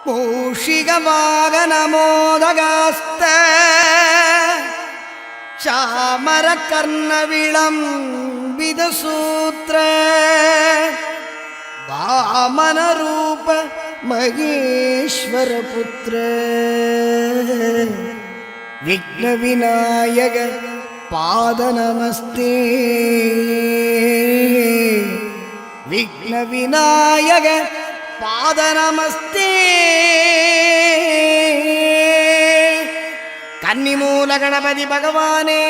மூஷிகவாகனமோதகாஸ்த சாமரகர்ணவிளம் விதசூத்ர வாமனரூப மகேஸ்வரபுத்திர விக்னவிநாயக பாதநமஸ்தே விக்னவிநாயக பாதநமஸ்தே கன்னிமூல கணபதி பகவானே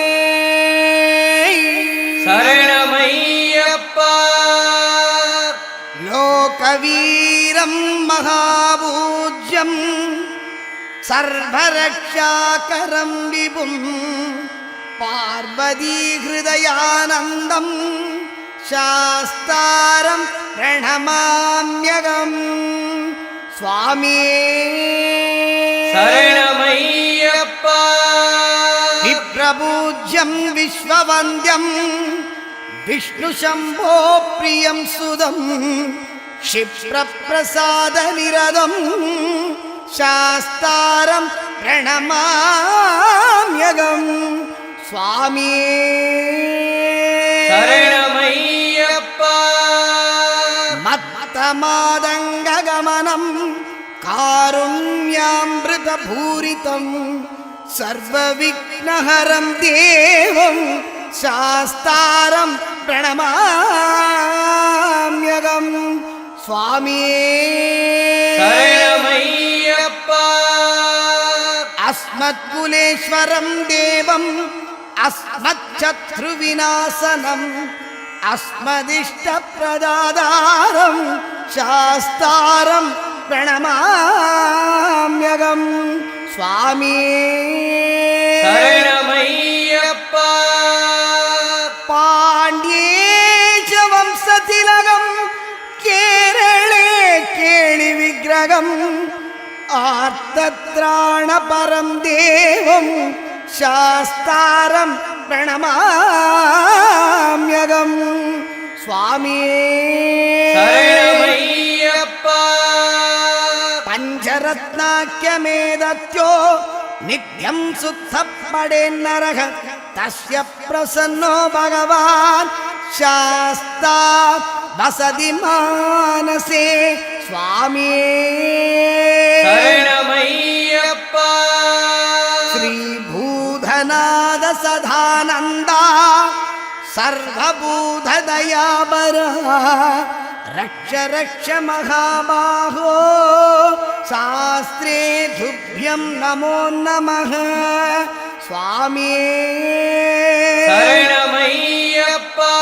சரணமையப்பா. லோகவீரம் மகாபூஜ்யம் சர்வரக்ஷாகரம் விபும் பார்வதி ஹிருதயானந்தம் சாஸ்தாரம் பிரணமாம்யகம். சுவாமியே சரணமையப்பா. விப்ரபூஜ்யம் விஸ்வவந்தியம் விஷ்ணு சம்போ பிரியம் சுதம் க்ஷிப்ரப்ரசாத நிரதம் சாஸ்தாரம் பிரணமாம்யகம். சுவாமியே சரணமையப்பா. மத்தமாதங்ககமனம் காருண்யாம்ருதபூரிதம் சர்வவிக்னஹரம் தேவம் சாஸ்தாரம் பிரணமாம்யகம். சுவாமியே சரணமையப்பா. அஸ்மத்குலேஸ்வரம் தேவம் அஸ்மத்சத்ருவிநாசனம் அஸ்மதிஷ்டப்ரதாதாரம் சாஸ்தாரம் பிரணமாம்யகம். சுவாமியே சரணமையப்பா. பாண்டியேஜ வம்சதிலகம் கேரளே கேளி விக்கிரகம் ஆர்த்தத்ராண பரம் தேவம் சாஸ்தாரம் பிரணமாம்யகம். சுவாமியே சரணமையப்பா. பஞ்சரத்னாக்கியமேதத்யோ நித்யம் சுத்தப்படேன்னரக தஸ்ய பிரசன்னோ பகவான் சாஸ்தா வசதி மானசே. சுவாமியே சரணமையப்பா. ஸ்ரீபூதநாத சதானந்தா சர்வபூததயாபர ரக்ஷ ரக்ஷ மகாபாஹோ சாஸ்திரே துப்யம் நமோ நமः. சுவாமியே சரணமையப்பா.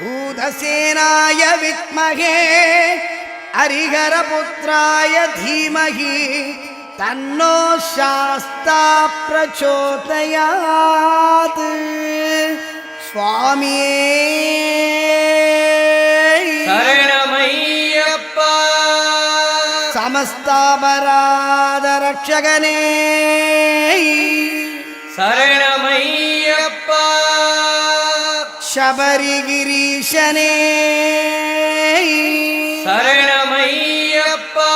பூதசேனாய வித்மகே ஹரிஹரபுத்ராய தீமஹி தன்னோ சாஸ்தா பிரச்சோதயாத். சுவாமியே சரணமையப்பா. சமஸ்தாபராத ரக்ஷகனே சரணமையப்பா. சபரிகிரீஷனே சரணமையப்பா.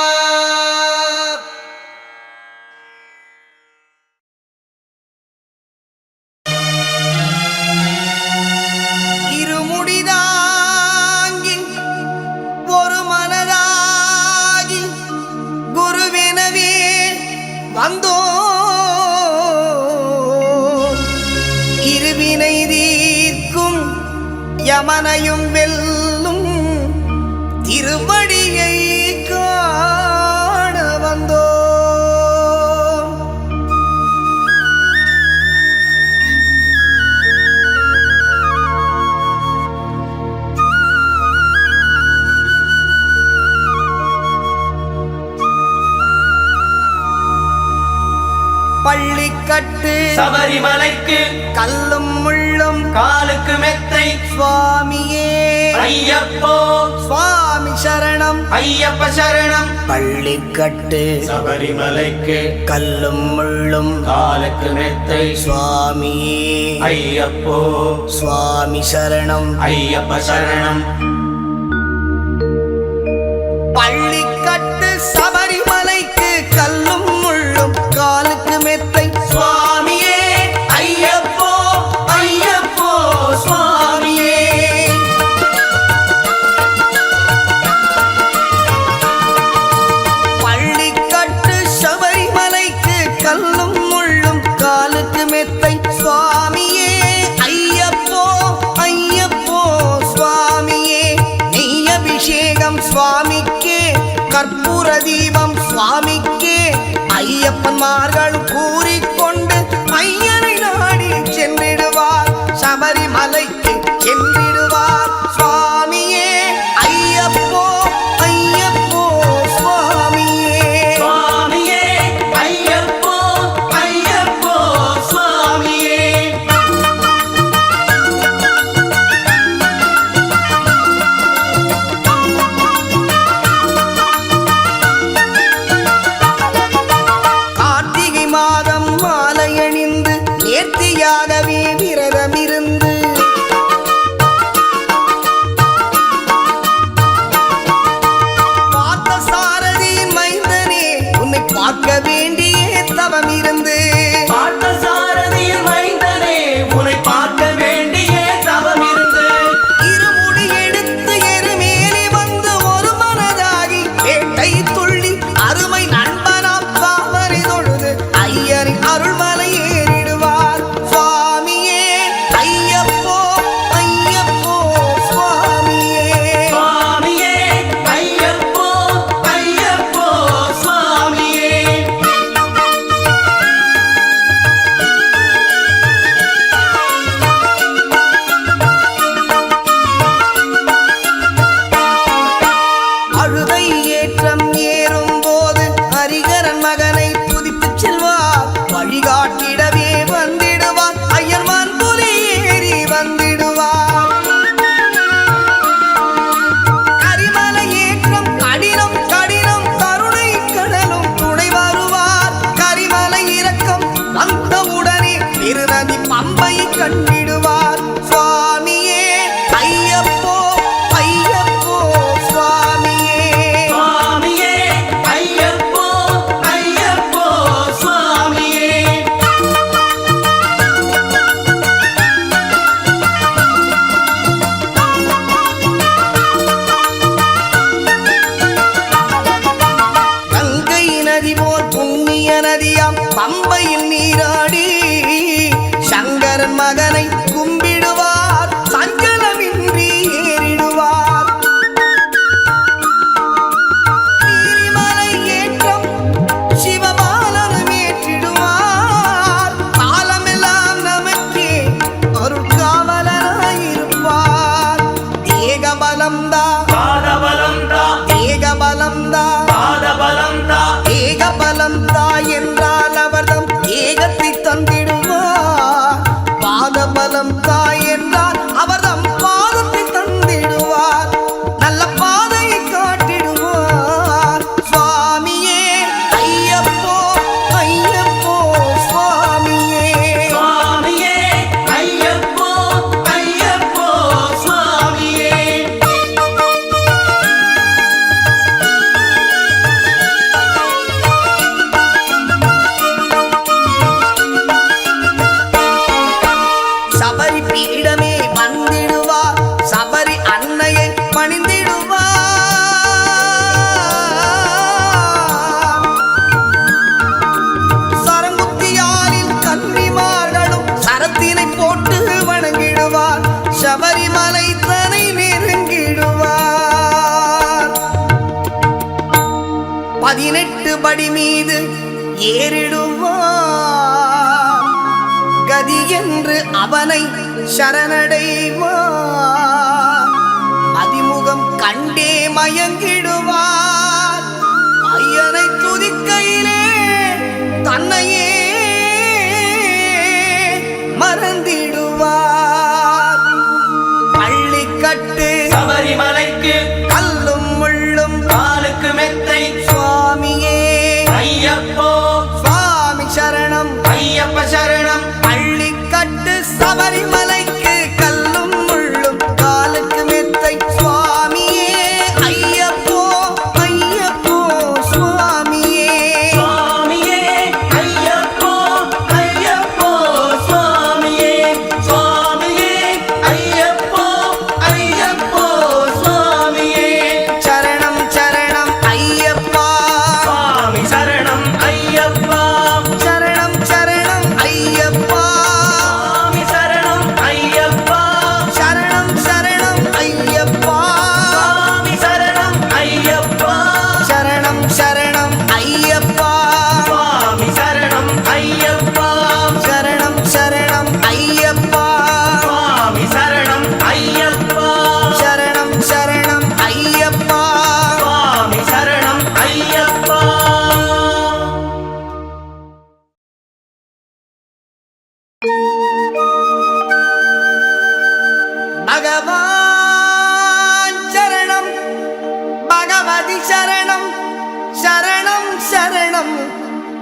இருமுடிதாங்கி ஒரு மனதாகி குருவினவே வந்தோ இருவினை தீர்க்கும் யமனையும் வெல்லும் திருவடியை காண வந்தோ. பள்ளிக்கட்டு சபரிமலைக்கு கல்லும் முள்ளும் காலுக்கு மெத்தை. சுவாமியே ஐயப்போ சுவாமி சரணம் ஐயப்ப சரணம். பள்ளிக்கட்டு சபரிமலைக்கு கல்லும் முள்ளும் காலுக்கு மெத்தை. சுவாமியே ஐயப்போ சுவாமி சரணம் ஐயப்ப சரணம். பள்ளிக்கட்டு அபிஷேகம் சுவாமிக்கே, கற்பூர தீபம் சுவாமிக்கே, ஐயப்பன்மார்கள் கூறிக்கொண்டு ஐயனை நாடி சென்றிடுவார், சபரிமலைக்கு சென்றிடுவார். சுவாமியே ஐயப்போ ஐயப்போ சுவாமியே, சுவாமியே ஐயப்போ ஐயப்போ சுவாமியே. கார்த்திகை மாதம் மாலையணிந்து நேர்த்தியாகவே விரதமிருந்து பார்த்த சாரதியின் மைந்தனே உன்னை பார்க்க வேண்டிய தவம் இருந்து, பார்த்தசாரதியின் மைந்தனே உன்னை பார்க்க வேண்டிய தவம் இருந்து, இருமுடி எடுத்து எருமேலி வந்து ஒரு மனதாகி வேட்டை துள்ளி அருமை நண்பனாம் காவரை தொழுது ஐயரின் அருள்மலை ஏறிடுவார். சுவாமியே ஐயப்போ ஐயப்போ சுவாமியே, சுவாமியே ஐயப்போ ஐயப்போ சுவாமியே. அழுதை ஏற்றம் ஏறும் போது ஹரிகரன் மகனை துதித்துச் செல்வார், வழிகாட்டிடவே வந்திடுவார், ஐயர்மான் புலி ஏறி வந்திடுவார். கரிமலை ஏற்றம் கடினம் கடினம், கருணை கடலும் துணை வருவார், கரிமலை இறக்கம் வந்தவுடனே திருநதி பம்பை கண்டிடுவார். சுவாமியே ஐயப்போ ஐயப்போ சுவாமியே, சுவாமியே ஐயப்போ ஐயப்போ சுவாமியே. கங்கை நதி போல் புண்ணிய நதியாம் பம்பையில் நீராடி சங்கரன் மகனை கும்பிடுவார், சஞ்சலமின்றி ஏறிடுவார். நீலிமலை ஏற்றம் சிவபாலனும் ஏற்றிடுவார், காலமெல்லாம் நமக்கே அருட்காவலராயிருப்பார். தேகபலம்தா பாதபலம்தா தேகபலம்தா பாதபலம்தா, ஏகபலம்தா என்றால் அவர்தம் ஏகத்தை தந்திடுவார், பாதபலம் தாய் என்றால் அவர்தம் பாதத்தை தந்திடுவார், நல்ல பாதையை காட்டிடுவார். சுவாமியே ஐயப்போ ஐயப்போ சுவாமியே, சுவாமியே ஐயப்போ ஐயப்போ சுவாமியே. சபரி பீடமே வந்திடுவார், சபரி அன்னையை பணிந்திடுவார். சரங்குத்தியாரில் கன்னிமார்களும் சரத்தினை போட்டு வணங்கிடுவார், சபரிமலை தனை நெருங்கிடுவார். 18 படி மீது ஏறிடுவார், கதி என்று அவனை சரணடைவார், அதிமுகம் கண்டே மயங்கிடுவார், ஐயனை துதிக்கையிலே தன்னையே மறந்திடுவார். பள்ளிக்கட்டு சபரிமலைக்கு கல்லும் முள்ளும் காலுக்கு மெத்தை, சுவாமியே ஐயப்போ சுவாமி சரணம், ஐயப்ப சரணம். பள்ளிக்கட்டு சபரிமலைக்கு கல்லும் முள்ளும் பகவதி சரணம் சரணம் சரணம்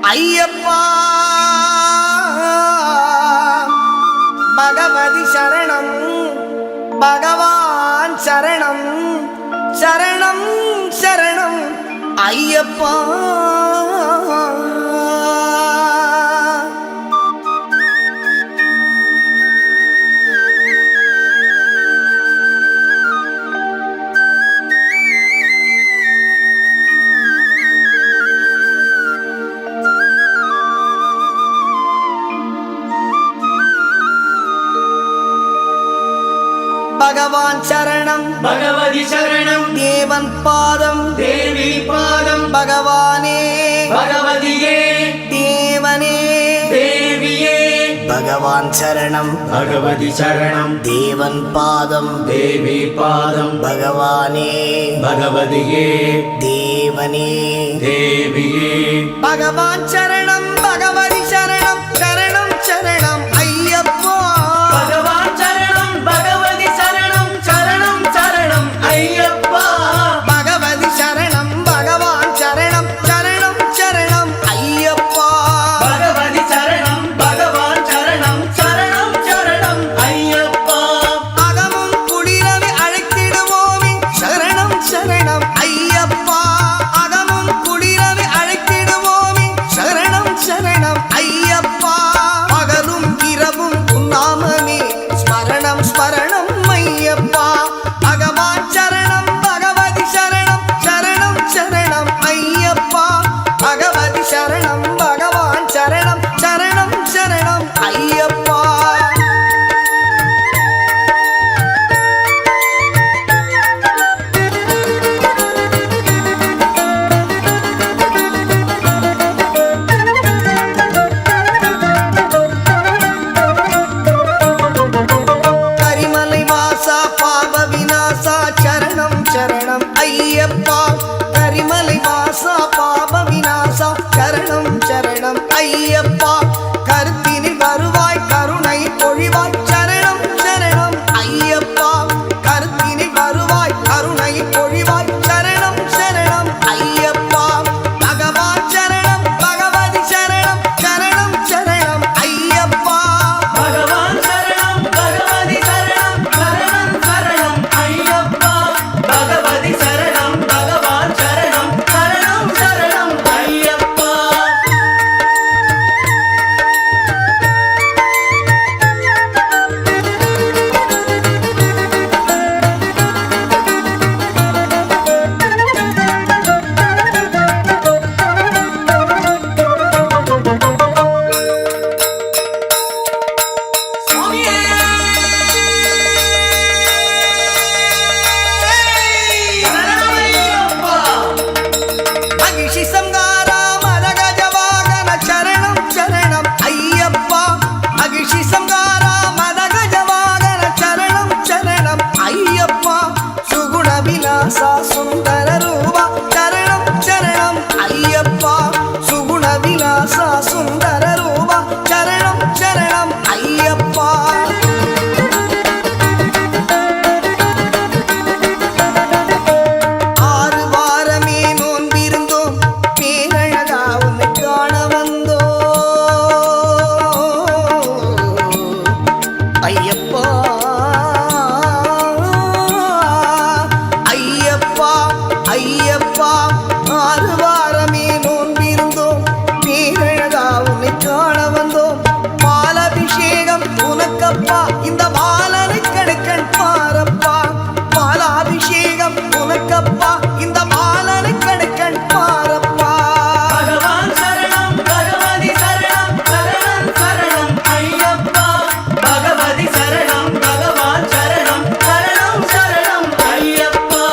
ஐயப்பா பகவதி சரணம் பகவான் சரணம் சரணம் சரணம் ஐயப்பா பகவான் சரணம் பகவதி சரணம் தேவன் பாதம் தேவி பாதம் பகவானே பகவதியே தேவனே தேவியே பகவான் சரணம் பகவதி சரணம் தேவன் பாதம் தேவி பாதம் பகவானே பகவதியே தேவனே தேவியே பகவான் சரணம் பகவதி சரணம் சரணம் சரணம் ஐயப்பா பகவான் சரணம் பகவதி சரணம் சரணம் சரணம் ஐயப்பா பகவதி சரணம் பகவான் சரணம் சரணம் சரணம் ஐயப்பா பகவதி சரணம் பகவான் சரணம் சரணம் சரணம் ஐயப்பா அகமும் குளிரவி அழைத்திடுவோமே சரணம் சரணம் ஐயப்பா அகமும் குளிரவி அழைத்திடுவோமே சரணம் சரணம் ஐயப்பா பகலும் இரவும் உன்னாமமே ஸ்மரணம் ஸ்மரணம் ஐயப்பா பகவான் சரணம் பகவதி சரணம் சரணம் சரணம் ஐயப்பா பகவதி சரணம் பகவான் சரணம் சரணம் சரணம் ஐயப்பா கரிமலை வாசா பாப விநாசா சரணம் சரணம் ஐயப்பா கரிமலை வாசா பாப விநாசா சரணம் சரணம் ஐயப்பா கருத்தினில் வருவாய் கருணை பொழிவாய் சரணம் சரணம் ஐயப்பா கருத்தினில் வருவாய் கருணை பொழிவாய் சரணம் சரணம் ஐயப்பா பகவான் சரணம் பகவதி சரணம் சரணம் சரணம் ஐயப்பா பகவான் சரணம் பகவதி சரணம் சரணம் சரணம் ஐயப்பா பகவதி சரணம் பகவான் சரணம் சரணம் சரணம் ஐயப்பா சுவாமியே சரணம் ஐயப்பா மகிஷி சங்காரா மதகஜ வாகன சரணம் சரணம் ஐயப்பா மகிஷி சங்காரா மதகஜ வாகன சரணம் சரணம் ஐயப்பா சுகுண விலாசா சுந்தர ரூபா சரணம் சரணம் ஐயப்பா சுகுண விலாசா சுந்தர ரூபா சரணம் சரணம் ஐயப்பா ஆறு வாரமே நோன்பிருந்தோம் பேரழகா உன்னை காண வந்தோம் ஐயப்பா ஐயப்பா ஐயப்பா ஆறு வாரமே நோன்பிருந்தோம் பேரழகா உன்னை காண வந்தோம் பாலாபிஷேகம் உனக்கப்பா இந்த பாலனை கடுக்கன் பாரப்பா பாலாபிஷேகம் உனக்கப்பா இந்த பாலனை கடுக்கன் பாரப்பா பகவான் சரணம் பகவதி சரணம் சரணம் சரணம் ஐயப்பா பகவதி சரணம் பகவான் சரணம் சரணம் சரணம் ஐயப்பா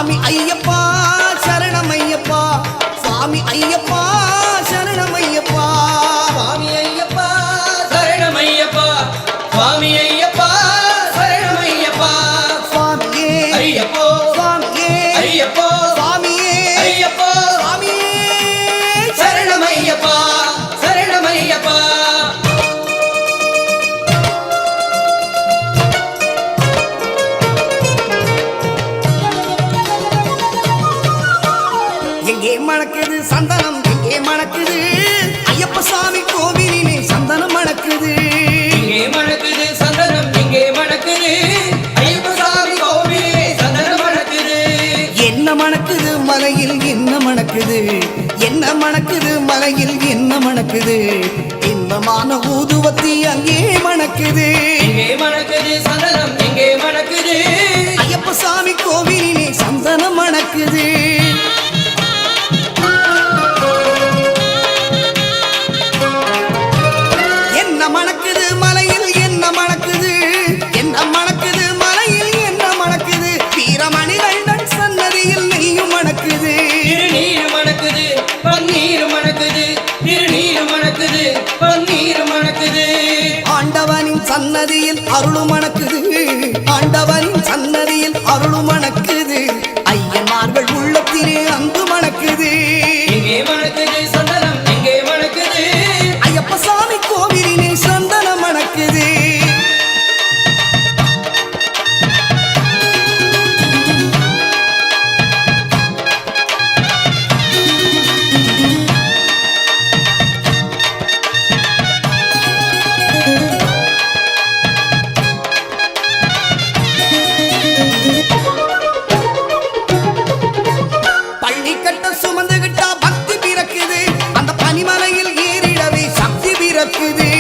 சுவாமி ஐயப்பா சரணம் ஐயப்பா சுவாமி ஐயப்பா சரணம் ஐயப்பா சுவாமி ஐயப்பா சரணமையப்பா சுவாமி ஐயப்பா சரணமையப்பா சுவாமியே ஐயப்போ சுவாமியே ஐயப்போ சுவாமியே ஐயப்போ சுவாமியே சரணமையப்பா சரணமையப்பா எங்கே மணக்குது சந்தனம் எங்கே மணக்குது ஐயப்ப சாமி கோவிலிலே சந்தனம் மணக்குது இங்கே மணக்குது சந்தனம் இங்கே மணக்குது ஐயப்ப சாமி கோவிலே சந்தனம் மணக்குது என்ன மணக்குது மலையில் என்ன மணக்குது என்ன மணக்குது மலையில் என்ன மணக்குது இன்பமான ஊதுவத்தி அங்கே மணக்குது இங்கே மணக்குது சந்தனம் இங்கே மணக்குது ஐயப்ப சாமி கோவிலிலே சந்தனம் மணக்குது என்ன மணக்குது மலையில் என்ன மணக்குது என்ன மணக்குது மலையில் என்ன மணக்குது வீரமணிகண்டன் சன்னதியில் நெய்யும் மணக்குது திருநீர் மணக்குது பன்னீர் மணக்குது திருநீர் மணக்குது பன்னீர் மணக்குது ஆண்டவனின் சன்னதியில் அருளும் மணக்குது ஆண்டவனின் சன்னதியில் அருளும் மணக்குது ஐயன்மார்கள் உள்ளத்திலே அன்பு மணக்குது இங்கே மணக்குது சந்தனம் இங்கே மணக்குது ஐயப்ப சாமி கோவிலிலே சந்தனம் மணக்குது பள்ளி கட்ட சுமந்துகிட்டா பக்தி பிறக்குது அந்த பனிமலையில் ஏறிடவே சக்தி பிறக்குது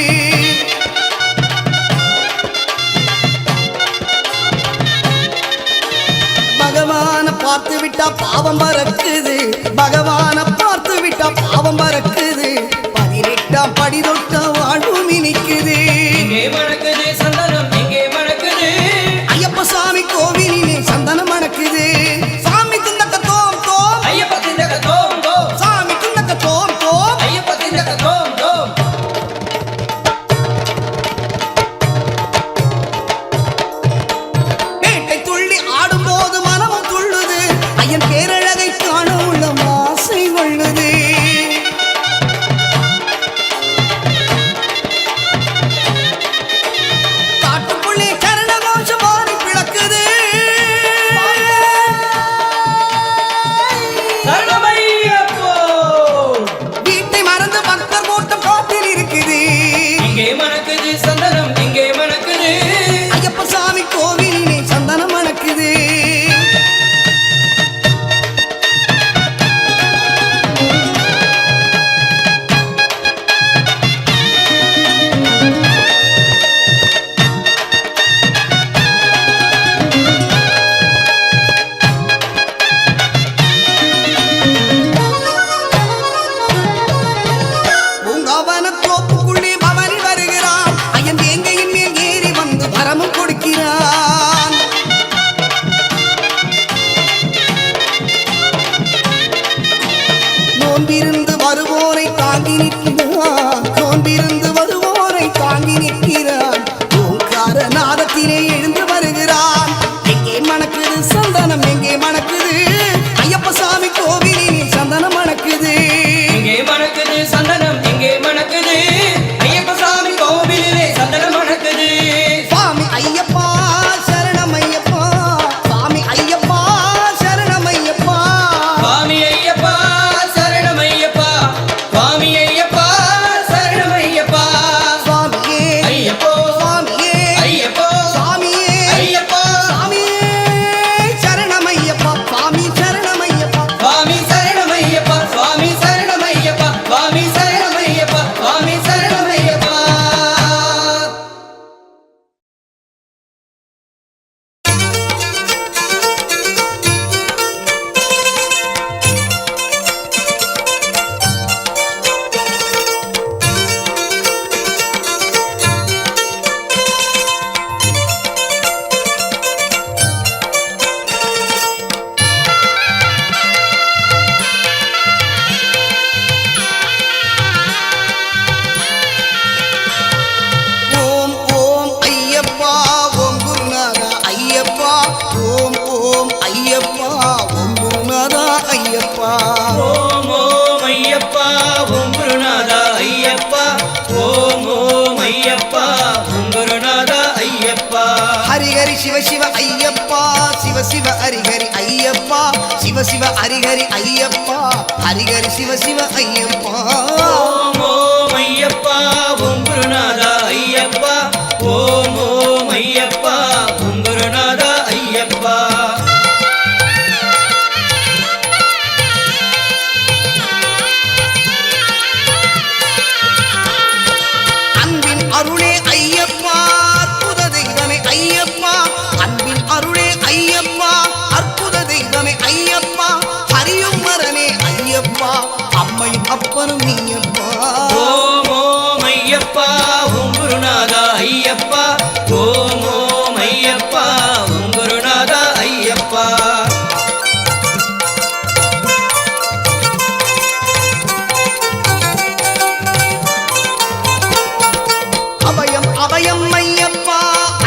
பகவான பார்த்து விட்டா பாவம் பறக்குது பகவான பார்த்து விட்டா பாவம் பறக்குது 18ஆம் படி தொட்ட வாழ்வும் இனிக்குது இங்கே மணக்குது சந்தனம் இங்கே மணக்குது ஐயப்ப சாமி கோவிலிலே சந்தனம் மணக்குது சாமி துண்டக்க தோம் தோம் ஐயப்ப திண்டக தோம் தோம் சாமி துண்டக்க தோம் தோம் ஐயப்ப திண்டக தோம் தோம் பேட்டை துள்ளி ஆடும்போது மனமும் துள்ளுது ஐயன் பேரழகை காண உள்ள ஆசை கொள்ளுது காட்டுக்குள்ளே கரண கோஷம் மாறி பிளக்குது சரணமையப்போ வீட்டை மறந்து பக்தர் கூட்டம் காட்டில் இருக்குது இங்கே மணக்குது சந்தனம் இங்கே மணக்குது ஐயப்ப சாமி கோவிலிலே சந்தனம் மணக்குது பூங்காவன தோப்புக்குள்ளே பவனி வருகிறான் ஐயன் வேங்கையின் மேல் ஏறி வந்து வரமும் கொடுக்கிறான் நோன்பிருந்து வருவோரை தாங்கி நிற்கிறான் நோன்பிருந்து வருவோரை தாங்கி நிற்கிறான் ஓங்கார நாதத்திலே எழுந்து வருகிறான் எங்கே மணக்குது சந்தனம் எங்கே மணக்குது ஐயப்ப சாமி கோவிலிலே சந்தனம் மணக்குது இங்கே மணக்குது சந்தனம் இங்கே மணக்குது ஐயப்ப சிவ சிவ ஐயப்பா சிவ சிவ ஹரிஹரி ஐயப்பா சிவ சிவ ஹரிஹரி ஐயப்பா ஹரிஹரி சிவ சிவ ஐயப்பா ஓம் ஓம் ஐயப்பா ஓம் குருநாதா ஐயப்பா ஓம் ஓம் ஐயப்பா ஓம் குருநாதா ஐயப்பா அன்பின் அருளே ஐயப்பா அற்புத தெய்வமே ஐயப்பா அன்பின் அருளே ஐயப்பா அற்புத தெய்வமே ஐயப்பா ஹரியும் மரனே ஐயப்பா அம்மையும் அப்பனும் நீயப்பா ஓம் ஓம் ஐயப்பா ஓம் குருநாதா ஐயப்பா ஓம் ஓம் ஐயப்பா ஓம் குருநாதா ஐயப்பா அபயம் அபயம் ஐயப்பா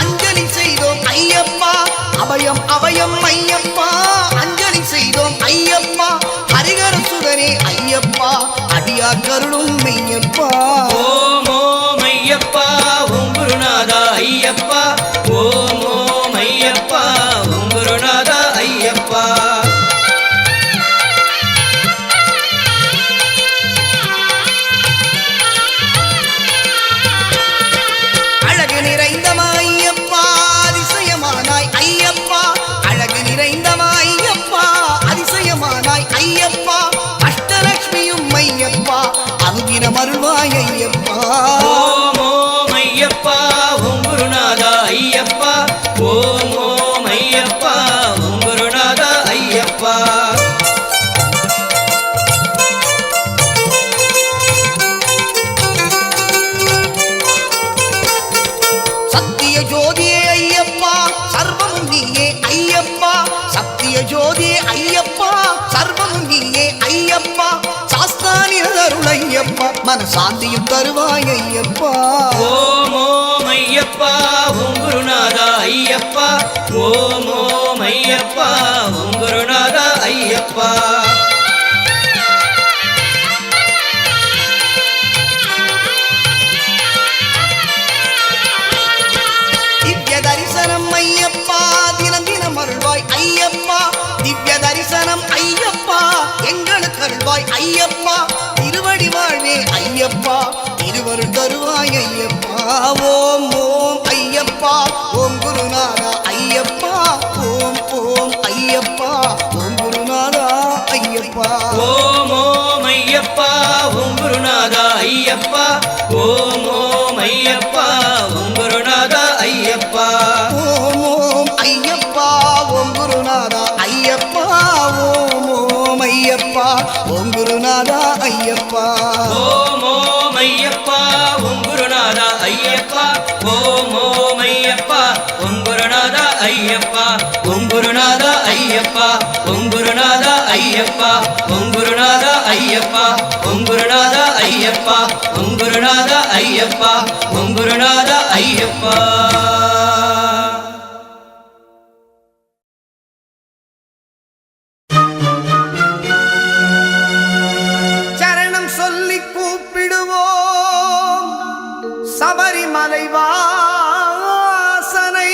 அஞ்சலி செய்தோம் ஐயப்பா அபயம் அபயம் ஐயப்பா அஞ்சலி செய்தோம் ஐயப்பா ஹரிஹர சுதனே ஐயப்பா அடியார் கருளும் மெய்யப்பா ஓம் ஓம் ஐயப்பா ஓம் குருநாதா ஐயப்பா ஓம் ஓம் ஐயப்பா ஓம் குருநாதா ஐயப்பா அழகு நிறைந்தமா ஐயப்பா அதிசயமானாய் ஐயப்பா அழகு நிறைந்தமா ஐயப்பா அதிசயமானாய் ஐயப்பா அஷ்டலட்சுமியும் ஐயப்பா அனுதினம் அருள்வாய் ஐயப்பா ஓம் ஓம் ஐயப்பா ஓம் குருநாதா ஐயப்பா ஓம் ஓம் ஐயப்பா ஓம் குருநாதா ஐயப்பா சத்திய ஜோதியே ஐயப்பா சர்வமும் நீயே ஐயப்பா சத்திய ஜோதியே ஐயப்பா சர்வமும் நீயே ஐயப்பா சாஸ்தானின் அருள் ஐயப்பா மனசாந்தியும் தருவாய் ஐயப்பா ஓம் ஓம் ஐயப்பா ஓம் குருநாதா ஐயப்பா ஓம் ஓம் ஐயப்பா ஓம் குருநாதா ஐயப்பா திவ்ய தரிசனம் ஐயப்பா தினம் தினம் அருள்வாய் ஐயப்பா திவ்ய தரிசனம் ஐயப்பா எங்களுக்கு அருள்வாய் ஐயப்பா திருவடி வாழ்வே ஐயப்பா திருவருள் தருவாய் ஐயப்பா ஓம் ஓம் ஐயப்பா ஓம் குருநாதா ஐயப்பா ஓம் ஓம் ஐயப்பா ஓம் குருநாதா ஐயப்பா ஓம் ஓம் ஐயப்பா ஓம் குருநாதா ஐயப்பா ஓம் ஓம் ஐயப்பா ஓம் குருநாதா ஐயப்பா ஓம் ஓம் ஐயப்பா ஓம் குருநாதா ஐயப்பா ஓம் ஓம் ஐயப்பா ஓம் குருநாதா ஐயப்பா ஓம் ஓம் ஐயப்பா ஓம் குருநாதா ஐயப்பா ஓம் ஓம் ஐயப்பா ஓம் குருநாதா ஐயப்பா ஓம் குருநாதா ஐயப்பா ஓம் குருநாதா ஐயப்பா ஓம் குருநாதா ஐயப்பா ஓம் குருநாதா ஐயப்பா ஓம் குருநாதா ஐயப்பா ஓம் குருநாதா ஐயப்பா சரணம் சொல்லி கூப்பிடுவோம் சபரிமலை வாசனை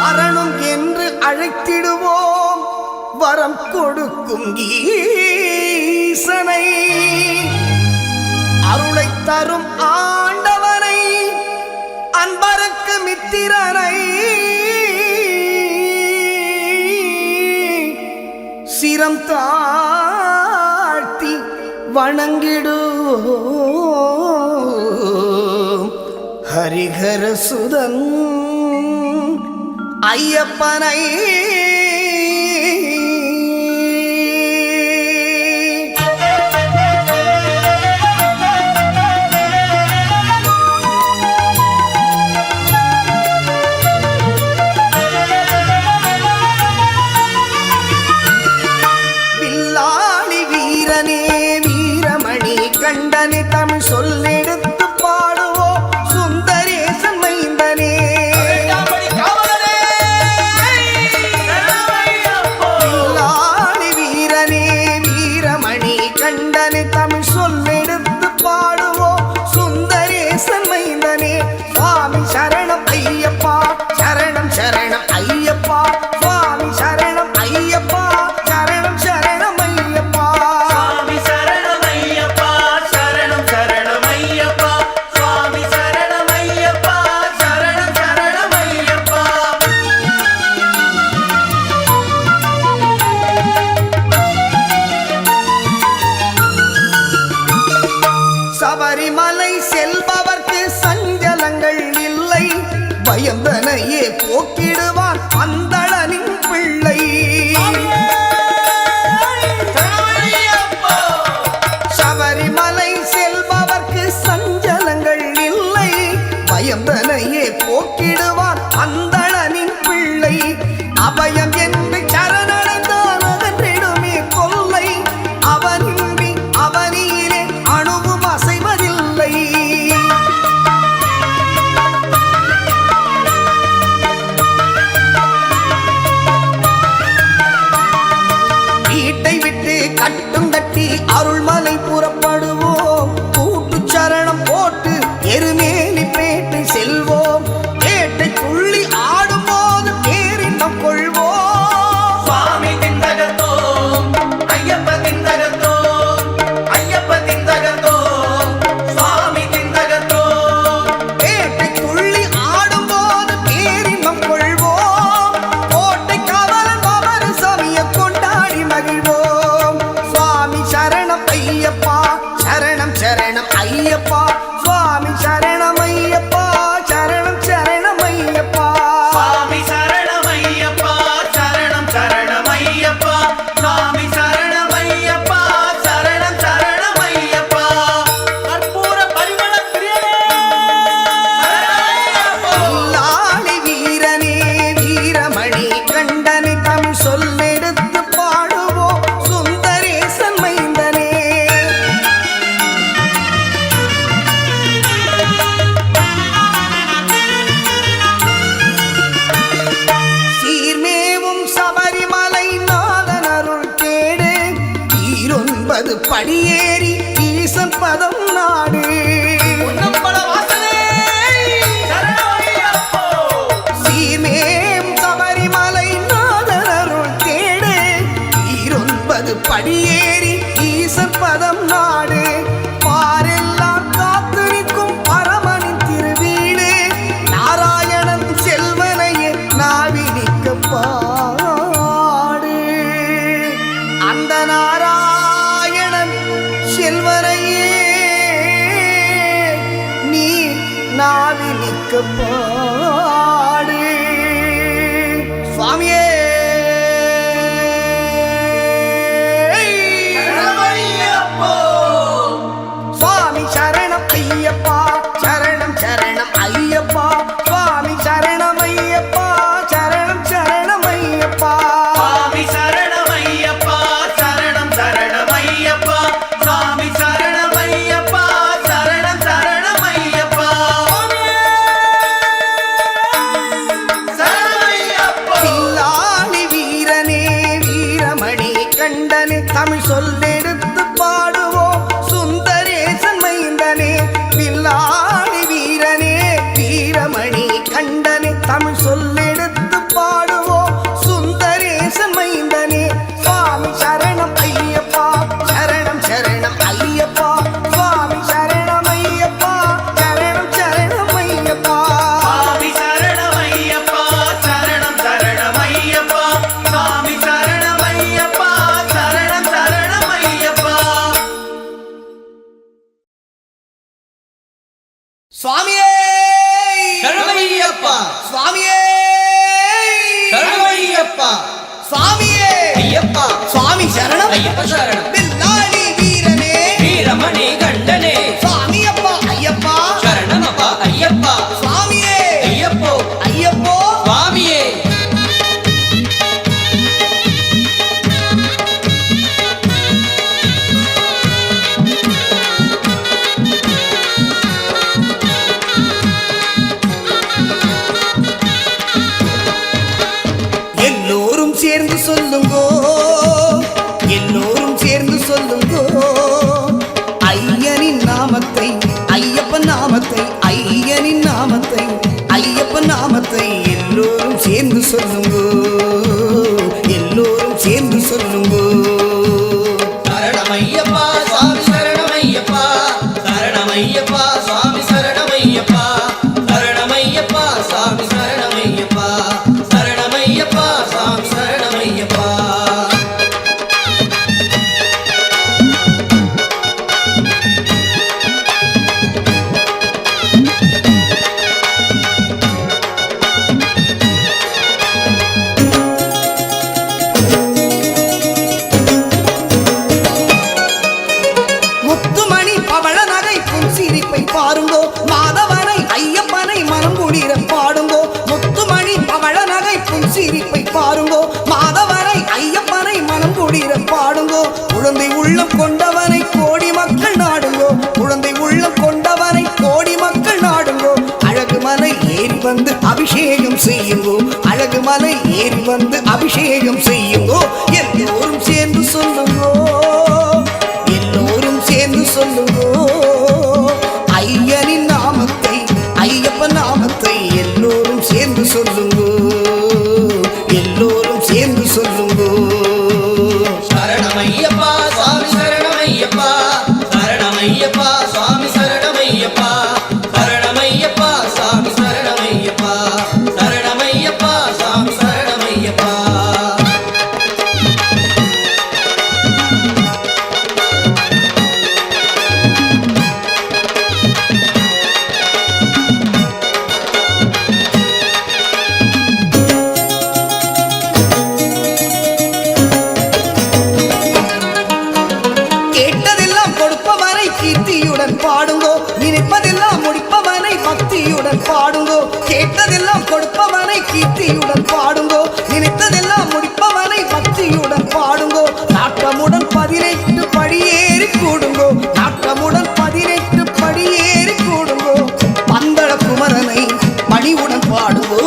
வரணும் என்று அழைத்திடுவோம் வரம் கொடுக்கும் ஈசனை அருளை தரும் ஆண்டவனை அன்பருக்கு மித்திரனை சிரம் தாழ்த்தி வணங்கிடுவோம் ஹரிஹர சுதன் ஐயப்பனை வில்லாளி வீரனே வீரமணி கண்டனே தமிழ் சொல்லெடுத்து பாடுவோம் சுந்தரேசன் மைந்தனே வில்லாளி வீரனே வீரமணி கண்டனே தமிழ் சொல்லெடுத்து பாடுவோம் சுந்தரேசன் மைந்தனே சுவாமி சரணம் ஐயா சபரிமலை செல்பவர்க்கு சஞ்சலங்கள் இல்லை, பயந்தனையே போக்கிடுவான் அந்தளனின் பிள்ளை. சபரிமலை செல்பவர்க்கு சஞ்சலங்கள் இல்லை, பயந்தனையே போக்கிடுவான் அந்தளனின் பிள்ளை. அபயம் என்று சரணடைந்தான் அகன்றிடுமே கொல்லை, அவனின்றி அவனியிலே அணுவும் அசைவதில்லை. வீட்டை விட்டு கட்டும் கட்டி அருள்மலை புறப்படுவோம், கூட்டு சரணம் போட்டு எருமேலி பேட்டை செல்வோம். பேட்டை துள்ளி ஆடும் போது பேரின்பம் கொள்வோம். சுவாமி திண்டகத்தோம் ஐயப்ப திண்டகத்தோம், ஐயப்ப திண்டகத்தோம் சுவாமி திண்டகத்தோம். பேட்டை துள்ளி ஆடும் போது பேரின்பம் கொள்வோம். கோட்டை காவலன் பவர் சாமியை கொண்டாடி மகிழ்வோம். சுவாமி சரணம் ஐயப்பா, சரணம் சரணம் ஐயப்பா, சுவாமி சரணம் ஐயப்பா, சரணம் சரணம் ஐயப்பா. சுவாமி சரணமையப்பா, சரணம் சரணமையப்பா, சுவாமி சரணமையப்பா, சரணம் சரணமையப்பா. கற்பூர பரிமள பிரியனே சரணமையப்பா. லாளி வீரனே வீரமணி கண்டனை தமிழ் சொல்லெடுத்து பாடுவோம் சுந்தரேசன் மைந்தனே. சீர்மேவும் சபரிமலை நாதன் அருள் தேடு, ஈரொன்பது படியேறி ஈசன் பதம் நாடு. பொன்னம்பல வாசனே சரணமையப்போ. சீர்மேவும் சபரிமலை நாதன் அருள் தேடு, ஈரொன்பது படியேறி ஈசன் பதம் நாடு. பாரெல்லாம் காத்து நிற்கும் பரமனின் திருவீடு, நாராயணன் செல்வனையே நாவினிக்க பாடு. அந்த நாராயணன் செல்வனையே நீ நாவினிக்க பாடு. சுவாமியே சரணமையப்போ. சுவாமி சரணம் ஐயப்பா, சரணம் சரணம் ஐயப்பா, சுவாமி சரணம் ஐயப்பா, சரணம் சரணம் ஐயப்பா. சுவாமி சரணமையப்பா, சரணம் சரணமையப்பா, சுவாமி சரணமையப்பா, சரணம் சரணமையப்பா. சரணமையப்பா. தில்லாலி வீரனே வீரமணி கண்டனே தமிழ் சொல்லெடுத்து பாடுவோம் சுந்தரேசன் மைந்தனே. வில்லாளி வீரனே வீரமணி கண்டனே தமிழ் சொல்லெடுத்து பாடுவோம் சுந்தரேசன் மைந்தனே. சுவாமி சரணம் ஐயப்பா, சரணம் சரணம் ஐயப்பா, சுவாமி சரணம் ஐயப்பா, சரணம் சரணம் ஐயப்பா. சுவாமி சரணமையப்பா, சரணம் சரணமையப்பா, சுவாமி சரணமையப்பா, சரணம் சரணமையப்பா. சுவாமியே சரணமையப்பா. சுவாமியே சரணமையப்பா. சுவாமியே ஐயப்பா. சுவாமி சரணம் ஐயப்ப சரணம். வில்லாளி வீரனே வீரமணி கண்டனே சுவாமி அப்பா ஐயப்பா, சரணமப்பா ஐயப்பா. சுவாமியே ஐயப்போ ஐயப்போ. சுவாமியே. எல்லோரும் சேர்ந்து சொல்லுங்கோ, எல்லோரும் சேர்ந்து சொல்லுங்கோ, ஐயனின் நாமத்தை ஐயப்பன் நாமத்தை, ஐயனின் நாமத்தை ஐயப்பன் நாமத்தை எல்லோரும் சேர்ந்து சொல்லுங்கோ, எல்லோரும் சேர்ந்து சொல்லுங்கோ. சரணமையப்பா சுவாமி சரணமையப்பா, சரணமையப்பா சுவாமி சரணமையப்பா, சரணமையப்பா சுவாமி சரணமையப்பா, சரணமையப்பா சுவாமி சரணமையப்பா. பாருங்கோ மாதவனை ஐயப்பனை மனம் குளிர பாடுங்கோ முத்துமணி பவள நகை புன்சிரிப்பை பாருங்கோ மாதவனை ஐயப்பனை மனம் குளிர பாடுங்கோ குழந்தை உள்ளம் கொண்டவனை கோடி மக்கள் நாடுங்கோ குழந்தை உள்ளம் கொண்டவனை கோடி மக்கள் நாடுங்கோ அழகு மலை ஏறி வந்து அபிஷேகம் செய்யுங்கோ அழகு மலை ஏறி வந்து அபிஷேகம் செய்யுங்கோ எல்லோரும் சேர்ந்து சொல்லுங்கோ எல்லோரும் சேர்ந்து சொல்லுங்கோ ஐயனின் நாமத்தை ஐயப்பன் நாமத்தை எல்லோரும் சேர்ந்து சொல்லுங்கோ எல்லோரும் சேர்ந்து சொல்லுங்கோ சரணமையப்பா சுவாமி சரணமையப்பா சரணமையப்பா சுவாமி சரணமையப்பா சரணமையப்பா சுவாமி சரணமையப்பா சரணமையப்பா சுவாமி சரணமையப்பா கேட்டதெல்லாம் கொடுப்பவனை கீர்த்தியுடன் பாடுங்கோ நினைப்பதெல்லாம் முடிப்பவனை பக்தியுடன் பாடுங்கோ கேட்டதெல்லாம் கொடுப்பவனை கீர்த்தியுடன் பாடுங்கோ நினைத்ததெல்லாம் முடிப்பவனை பக்தியுடன் பாடுங்கோ நாட்டமுடன் 18 படியேறி கூடுங்கோ நாட்டமுடன் 18 படியேறி கூடுங்கோ பந்தள குமரனை பணிவுடன் பாடுங்கோ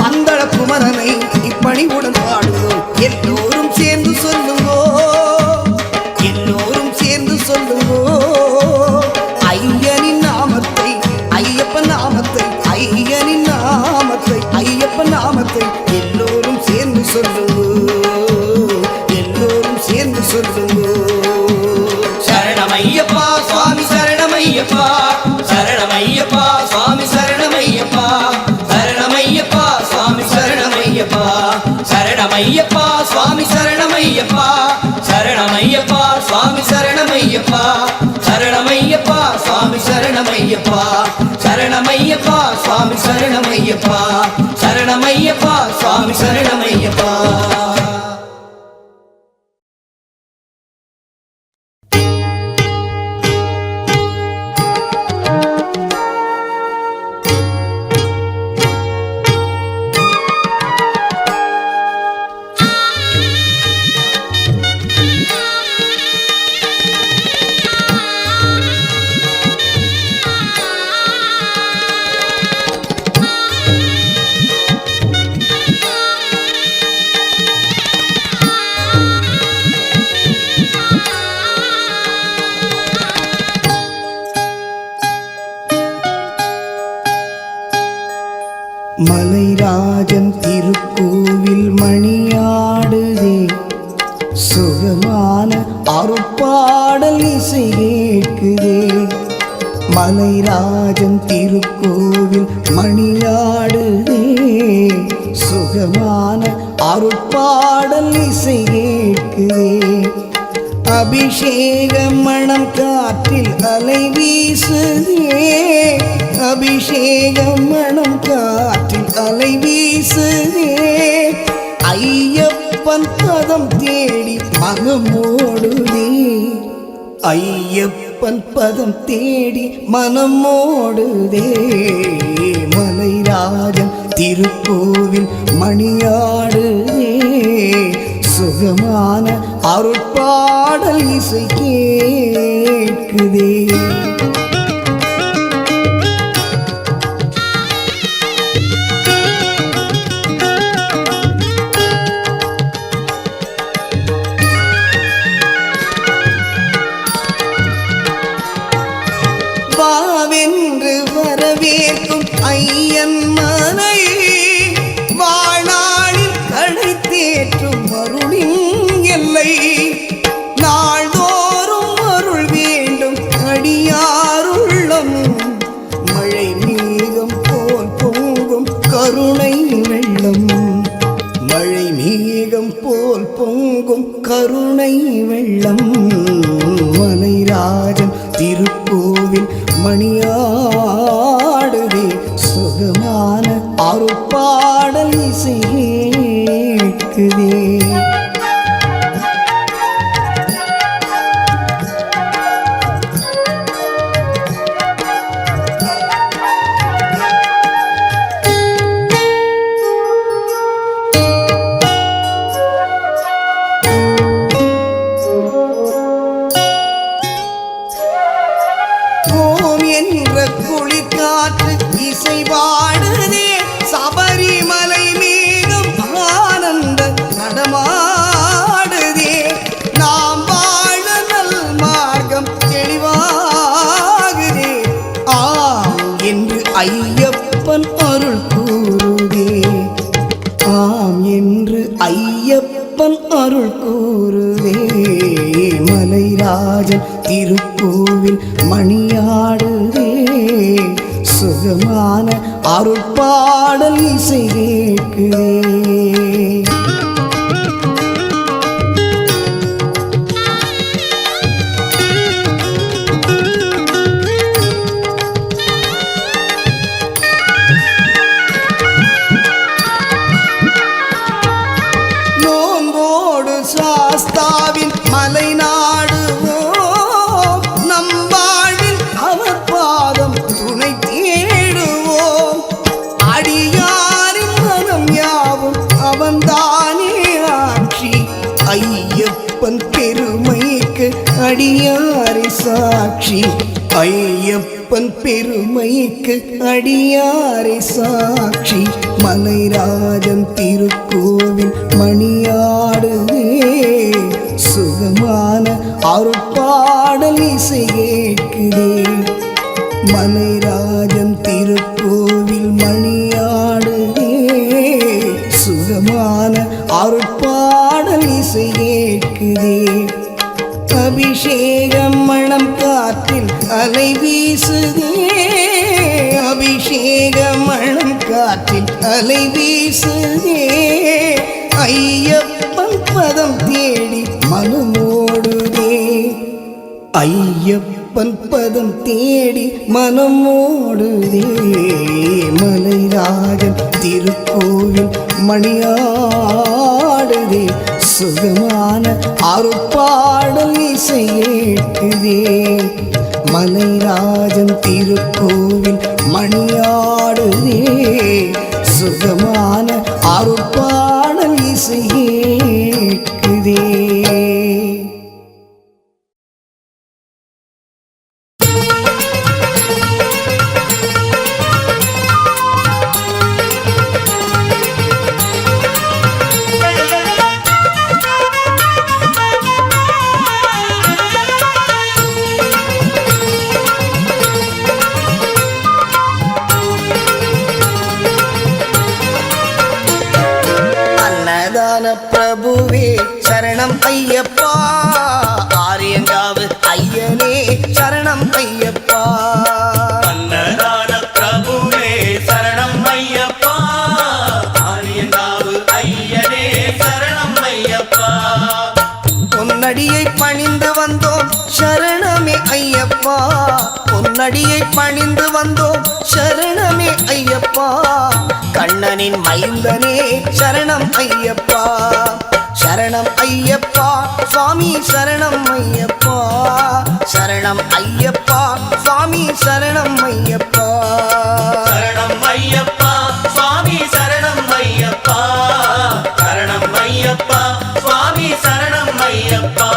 பந்தள குமரனை இப்பணிவுடன் பாடுங்கோ எல்லோரும் சேர்ந்து சொல்லுங்கோ எல்லோரும் சேர்ந்து சொல்லுங்கோ ஐயனின் நாமத்தை ஐயப்பன் நாமத்தை ஐயனின் நாமத்தை ஐயப்பன் நாமத்தை எல்லோரும் சேர்ந்து சொல்லுங்கோ எல்லோரும் சேர்ந்து சொல்லுங்கோ சரணமையப்பா சுவாமி சரணமையப்பா சரணமையப்பா சுவாமி சரணமையப்பா சரணமையப்பா சுவாமி சரணமையப்பா சரணமையப்பா சுவாமி சரணமையப்பா சரணமையப்பா சுவாமி சரணமையப்பா சரணமையப்பா சுவாமி சரணமையப்பா சரணமையப்பா சுவாமி சரணமையப்பா சரணமையப்பா சுவாமி சரணமையப்பா மலைராஜன் திருக்கோவில் மணியாடுதே சுகமான அருட்பாடல் இசை கேட்குதே மலைராஜன் திருக்கோவில் மணியாடுதே சுகமான அருட்பாடல் இசை கேட்குதே அபிஷேக மணம் காற்றில் அலை வீசுதே அபிஷேக மணம் காற்றில் அலை வீசுதே ஐயப்பன் பதம் தேடி மனமோடுதே ஐயப்பன் பதம் தேடி மனமோடுதே மலைராஜன் திருக்கோவில் மணியாடுதே சுகமான அருட்பாடல் இசை கேட்குதே வாவென்று வரவேற்கும் ஐயன் மனை வாழ்நாளில் கடை தேற்றும் அருளின் எல்லை நாள்தோறும் அருள் வேண்டும் அடியாருள்ளம் மழை மேகம் போல் பொங்கும் கருணை வெள்ளம் மழை மேகம் போல் பொங்கும் கருணை வெள்ளம் மலைராஜன் திருக்கோவில் மணியாடுதே சுகமான அருட்பாடல் இசை கேட்குதே ஓம் என்ற குளிர்காற்று இசை பாடுதே சபரிமலை மேகம் ஆனந்த நடமாடுதே நாம் வாழ நல் மார்க்கம் தெளிவாகுதே ஆம் என்று ஐயப்பன் அருள் கூறுதே ஆம் என்று ஐயப்பன் அருள் கூறுதே மலைராஜன் திருக்கோவில் மணியாடுதே சுகமான அருட்பாடல் இசை கேட்குதே நோன்போடு சாஸ்தாவின் மலை நாடுவோம் நம் வாழ்வில் அவர் பாதம் துணை தேடுவோம் அடியாரின் மனம் யாவும் அவன்தானே ஆட்சி ஐயப்பன் பெருமைக்கு அடியாரை சாட்சி ஐயப்பன் பெருமைக்கு அடியாரை சாட்சி மலைராஜன் திருக்கோவில் மணியாடுதே சுகமான அருட்பாடல் இசை கேட்குதே மலைராஜன் திருக்கோவில் மணியாடுதே சுகமான அருட்பாடல் இசை கேட்குதே அபிஷேகம் மணம் காற்றில் அலை வீசுதே அபிஷேகம் மணம் காற்றில் அலை வீசுதே ஐயப்பன் பதம் தேடி மனமோடுதே ஐயப்பன் பதம் தேடி மனமோடுதே மலைராஜன் திருக்கோவில் மணியாடுதே சுகமான அருட்பாடல் இசை கேட்குதே மலைராஜன் திருக்கோவில் மணியாடுதே சுகமான அருட்பாடல் இசை கேட்குதே பிரபுவே சரணம் ஐயப்பா ஆரியங்காவு ஐயனே சரணம் ஐயப்பா அன்னதான பிரபுவே சரணம் ஐயப்பா ஆரியங்காவு ஐயனே சரணம் ஐயப்பா பொன்னடியை பணிந்து வந்தோம் சரணமே ஐயப்பா பொன்னடியை பணிந்து வந்தோம் சரணமே ஐயப்பா கண்ணனின் மைந்தனே சரணம் ஐயப்பா சரணம் ஐயப்பா சுவாமி சரணம் ஐயப்பா சரணம் ஐயப்பா சுவாமி சரணம் ஐயப்பா சரணம் ஐயப்பா சுவாமி சரணம் ஐயப்பா சரணம் ஐயப்பா சுவாமி சரணம் ஐயப்பா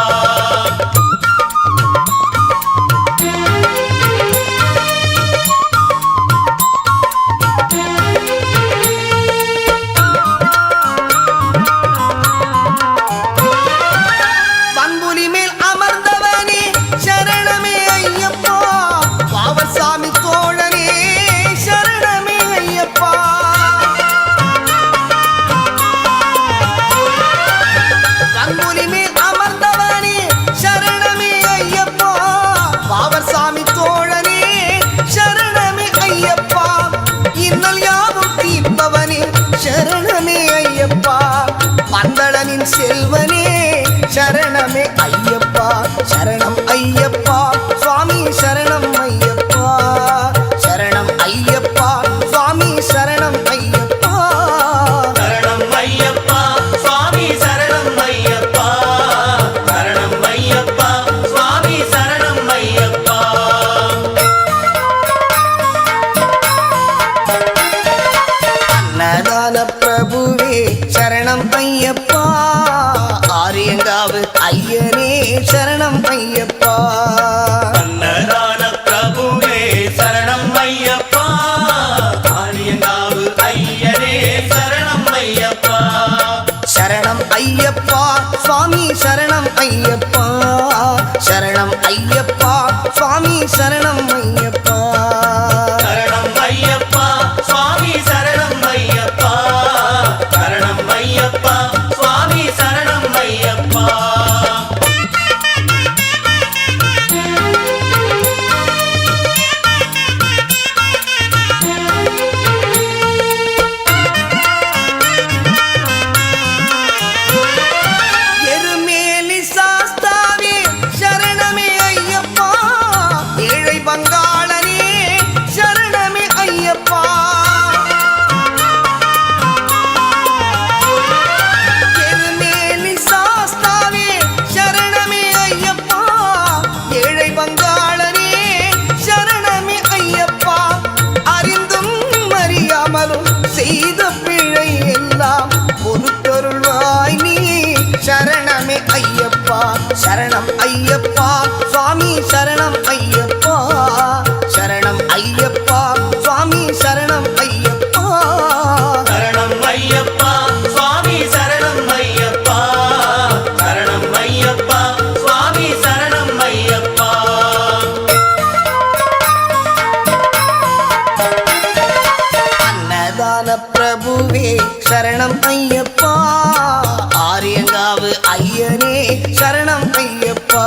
செல்வனே சரணமே ஐயப்பா சரணம் ஐயப்பா சுவாமி சரணம் ஐயப்பா சரணம் ஐயப்பா சுவாமி சரணம் ஐயப்பா சரணம் ஐயப்பா சுவாமி சரணம் ஐயப்பா சரணம் ஐயப்பா சுவாமி சரணம் ஐயப்பா அன்னதான பிரபுவே சரணம் ஐயப்பா ஆரியங்காவு ஐயனே சரணம் ஐயப்பா சரணம் ஐயப்பா சரணம் ஐயப்பா சுவாமி சரணம் ஐயப்பா சரணம் ஐயப்பா சுவாமி சரணம் ஐயப்பா சரணம் ஐயப்பா சுவாமி சரணம் ஐயப்பா எருமேலி சாஸ்தாவே சரணமே ஐயப்பா ஏழை பங்காளனே சரணமே ஐயப்பா எருமேலி சாஸ்தாவே சரணமே ஐயப்பா ஏழை பங்காளனே சரணமே ஐயப்பா அறிந்தும் அறியாமலும் செய்த பிழை எல்லாம் பொறுத்தருள்வாய் நீ சரணமே ஐயப்பா சரணம் ஐயப்பா சுவாமி சரணம் ஐயப்பா சரணம் ஐயப்பா சுவாமி சரணம் ஐயப்பா சரணம் ஐயப்பா சுவாமி சரணம் ஐயப்பா சரணம் ஐயப்பா சுவாமி சரணம் ஐயப்பா அன்னதான பிரபுவே சரணம் ஐயப்பா ஆரியங்காவு ஐயனே சரணம் ஐயப்பா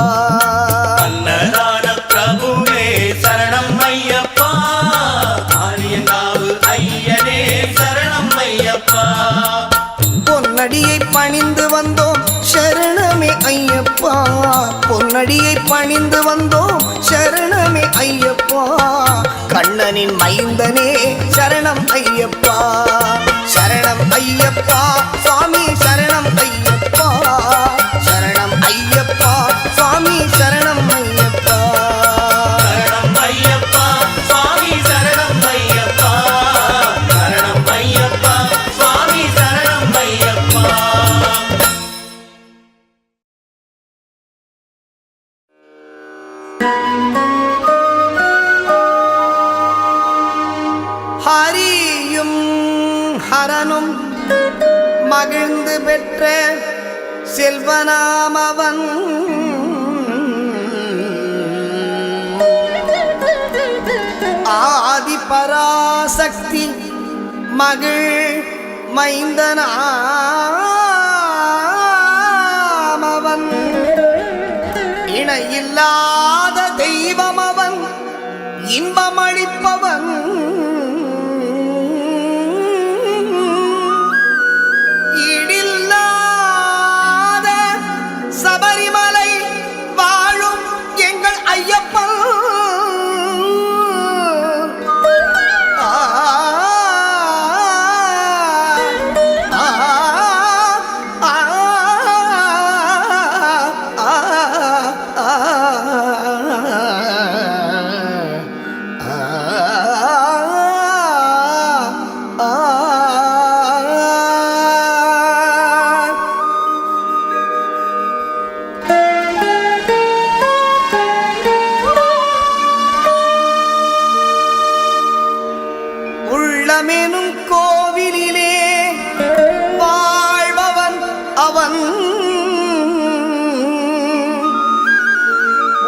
அன்னதான பிரபுவே சரணம் ஐயப்பா ஆரியங்காவு ஐயனே சரணம் ஐயப்பா பொன்னடியை பணிந்து வந்தோம் சரணமே ஐயப்பா பொன்னடியை பணிந்து வந்தோம் சரணமே ஐயப்பா கண்ணனின் மைந்தனே சரணம் ஐயப்பா சரணம் ஐயப்பா சுவாமி சரணம் ஐயப்பா சரணம் ஐயப்பா சுவாமி சரணம் ஐயப்பா சரணம் ஐயப்பா சுவாமி சரணம் ஐயப்பா சரணம் ஐயப்பா சுவாமி சரணம் ஐயப்பா ஹரியும் ஹரனும் மகிழ்ந்து பெற்ற செல்வனாமவன் ஆதி பராசக்தி மகிழ் மைந்தனாமவன் இணையில்லாத தெய்வம் அவன் இன்பமளிப்பவன் ஈடில்லாத சபரிமலை வாழும் எங்கள் ஐயப்பன் ஆ, ஆ, ஆ, ஆ, உள்ளமெனும் கோவிலிலே வாழ்பவன் அவன்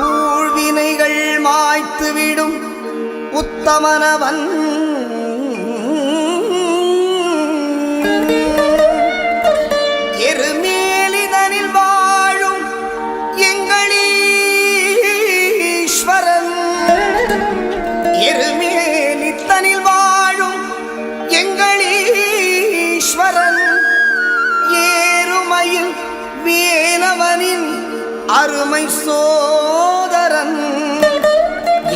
ஊழ்வினைகள் மாய்த்துவிடும் உத்தமனவன் எருமேலிதனில் வாழும் எங்களீஸ்வரன் எருமேலித்தனில் வாழும் எங்களீஸ்வரன் ஏறுமையில் வேலவனின் அருமை சோதரன்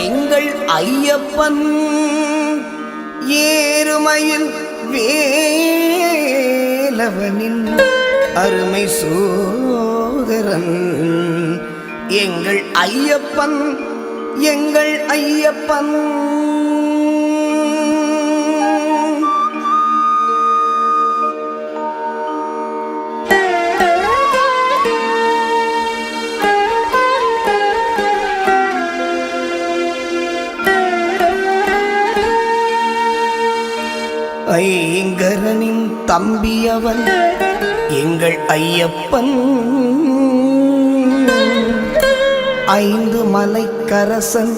எங்கள் ஐயப்பன் ஏறுமையில் வேலவனின் அருமை சோதரன் எங்கள் ஐயப்பன் எங்கள் ஐயப்பன் ஐங்கரனின் தம்பியவன் எங்கள் ஐயப்பன் ஐந்து மலைக்கரசன்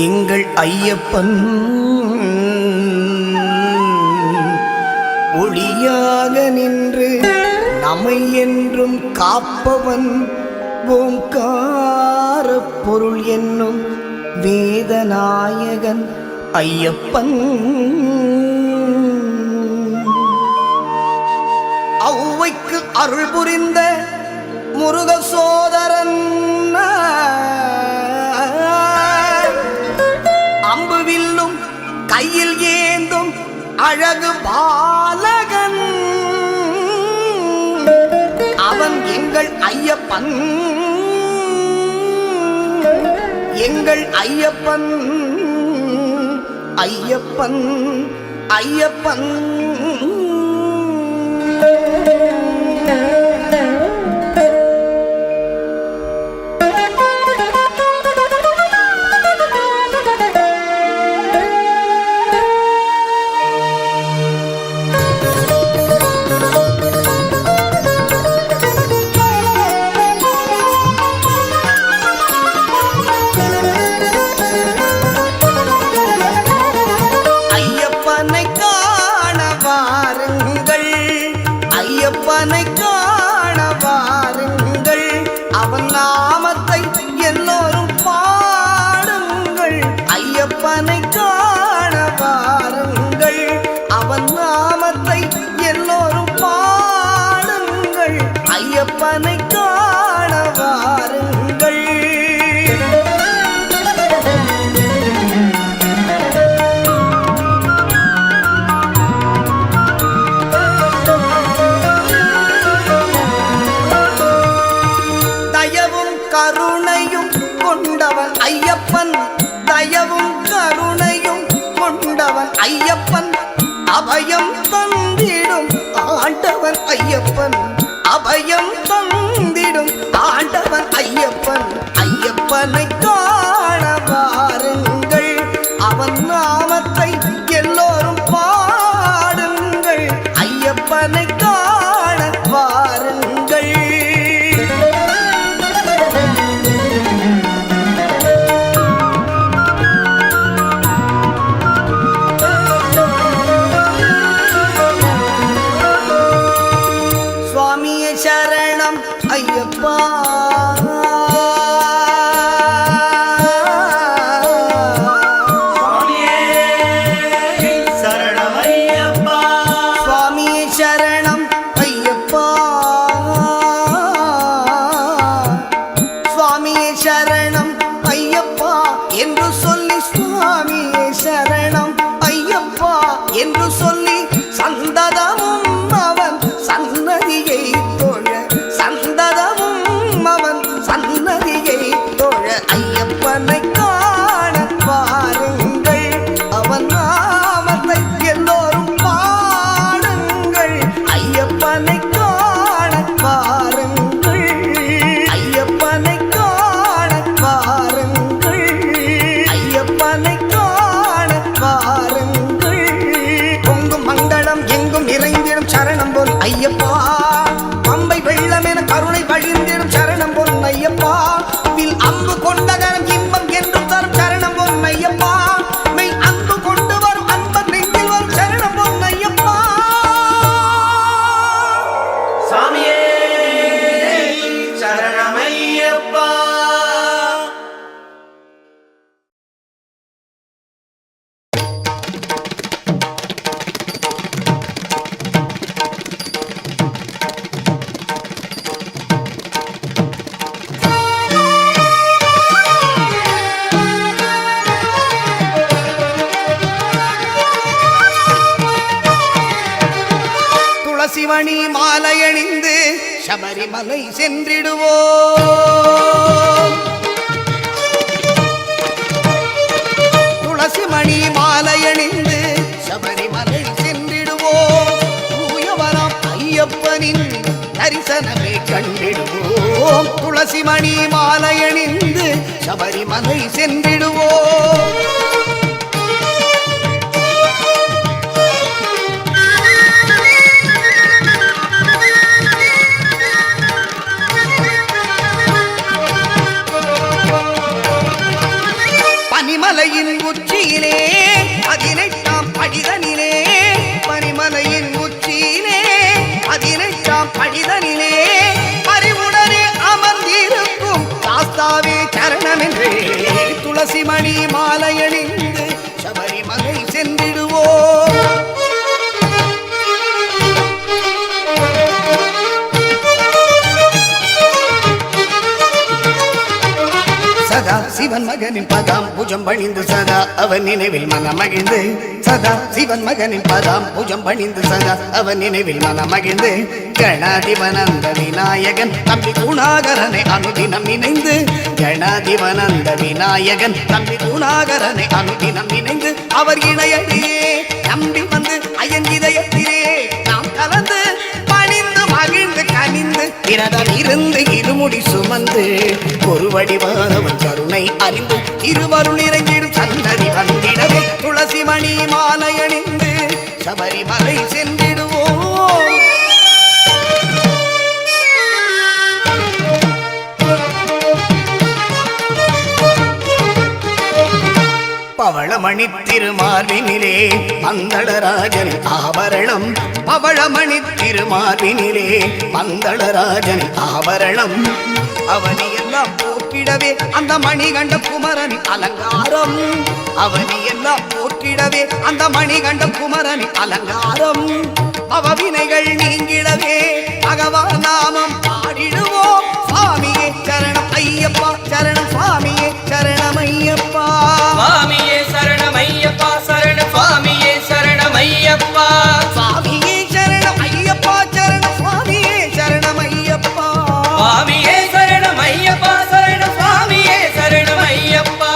எங்கள் ஐயப்பன் ஒளியாக நின்று நம்மை என்றும் காப்பவன் ஓங்கார பொருள் என்னும் வேதநாயகன் ஐயப்பன் ஔவைக்கு அருள் புரிந்த முருக சோதரன் அம்புவில்லும் கையில் ஏந்தும் அழகு பாலகன் அவன் எங்கள் ஐயப்பன் எங்கள் ஐயப்பன் ஐயப்பன் ஐயப்பன் ஐயப்பனை காண வாருங்கள் அவன் நாமத்தை எல்லோரும் பாடுங்கள் ஐயப்பனை காண வாருங்கள் அவன் நாமத்தை எல்லோரும் பாடுங்கள் ஐயப்பனை காண வாருங்கள் கருணையும் கொண்டவன் ஐயப்பன் தயவும் கருணையும் கொண்டவன் ஐயப்பன் அபயம் தந்திடும் ஆண்டவன் ஐயப்பன் அபயம் தந்திடும் ஆண்டவன் ஐயப்பன் ஐயப்பனை காண வாருங்கள் அவன் நாமத்தை எல்லோரும் பாடுங்கள் ஐயப்பனை காண வாருங்கள் சரணம் ஐயப்பா சுவாமியே சரணம் ஐயப்பா சுவாமியே சரணம் ஐயப்பா சுவாமியே சரணம் ஐயப்பா என்று சொல்லி சுவாமியே சரணம் ஐயப்பா என்று சொல்லி சந்ததமும் அவன் சன்னதியை சந்ததமும் அவன் சன்னதியை தோழ ஐயப்பனை காண வாருங்கள் அவன் நாமத்தை எல்லோரும் பாடுங்கள் ஐயப்பனை காண வாருங்கள் ஐயப்பனை காண வாருங்கள் ஐயப்பனை காண வாருங்கள் பொங்கும் மங்களம் எங்கும் நிறைந்திடும் சரணம் போல் ஐயப்பா பம்பை வெள்ளம் என கருணை வழிந்திடும் சரணம் பொன் ஐயப்பா வில் அம்பு கொண்ட கரம் இன்பம் என்றும் தரும் சரணம் பொன் ஐயப்பா மெய் அன்பு கொண்டு வரும் அன்பர் நெஞ்சில் வரும் சரணம் பொன் ஐயப்பா சாமியே சரணம் ஐயப்பா துளசிமணி மாலையணிந்து சபரிமலை சென்றிடுவோம் துளசிமணி மாலையணிந்து சபரிமலை சென்றிடுவோம் தூயவராம் ஐயப்பனின் தரிசனமே கண்டிடுவோம் துளசிமணி மாலையணிந்து சபரிமலை சென்றிடுவோம் துளசி மணி மாலையணிந்து சபரிமலை சென்றிடுவோம். சதா சிவன் மகனின் பதாம் பூஜம் பணிந்து சதா அவன் நினைவில் மனமகிழ்ந்து சதா சிவன் மகனின் பதாம் பூஜம் பணிந்து சதா அவன் நினைவில் மனமகிழ்ந்து கணாதிபனந்த விநாயகன் தம்பி குணாகரனை அனுதினம் நினைந்து கணாதிபனந்த விநாயகன் தம்பி குணாகரனை அனுதினம் நினைந்து அவர் இணையடியே நம்பி வந்து அயங்கிதயத்திலே நாம் கலந்து பணிந்து மகிழ்ந்து கனிந்து விரதம் இருந்து இருமுடி சுமந்து ஒரு வடிவானவன் கருணை அறிந்து இருவருள் இறங்கிடும் சந்ததி வந்திடவே துளசி மணி மாலையணிந்து சபரிமலை சென்றிடுவோம். பவளமணி திருமார்பினிலே மங்களராஜன் ஆபரணம் பவளமணி திருமார்பினிலே மங்களராஜன் ஆபரணம் அவனி எல்லாம் போக்கிடவே அந்த மணிகண்ட குமரனி அலங்காரம் அவனி எல்லாம் போக்கிடவே அந்த மணிகண்ட குமரனி அலங்காரம் அவவினைகள் நீங்கிடவே பகவான் நாமம் பாடிடுவோம். சுவாமியே சரணம் ஐயப்பா சரணம் சுவாமியே சரணம் ஐயப்பா சுவாமியே சரணம் ஐயப்பா சரணம் சுவாமியே சரணம் ஐயப்பா சுவாமியே சரணம் ஐயப்பா சரணம் சுவாமியே சரணம் ஐயப்பா சுவாமியே சரணம் ஐயப்பா சரணம் சுவாமியே சரணம் ஐயப்பா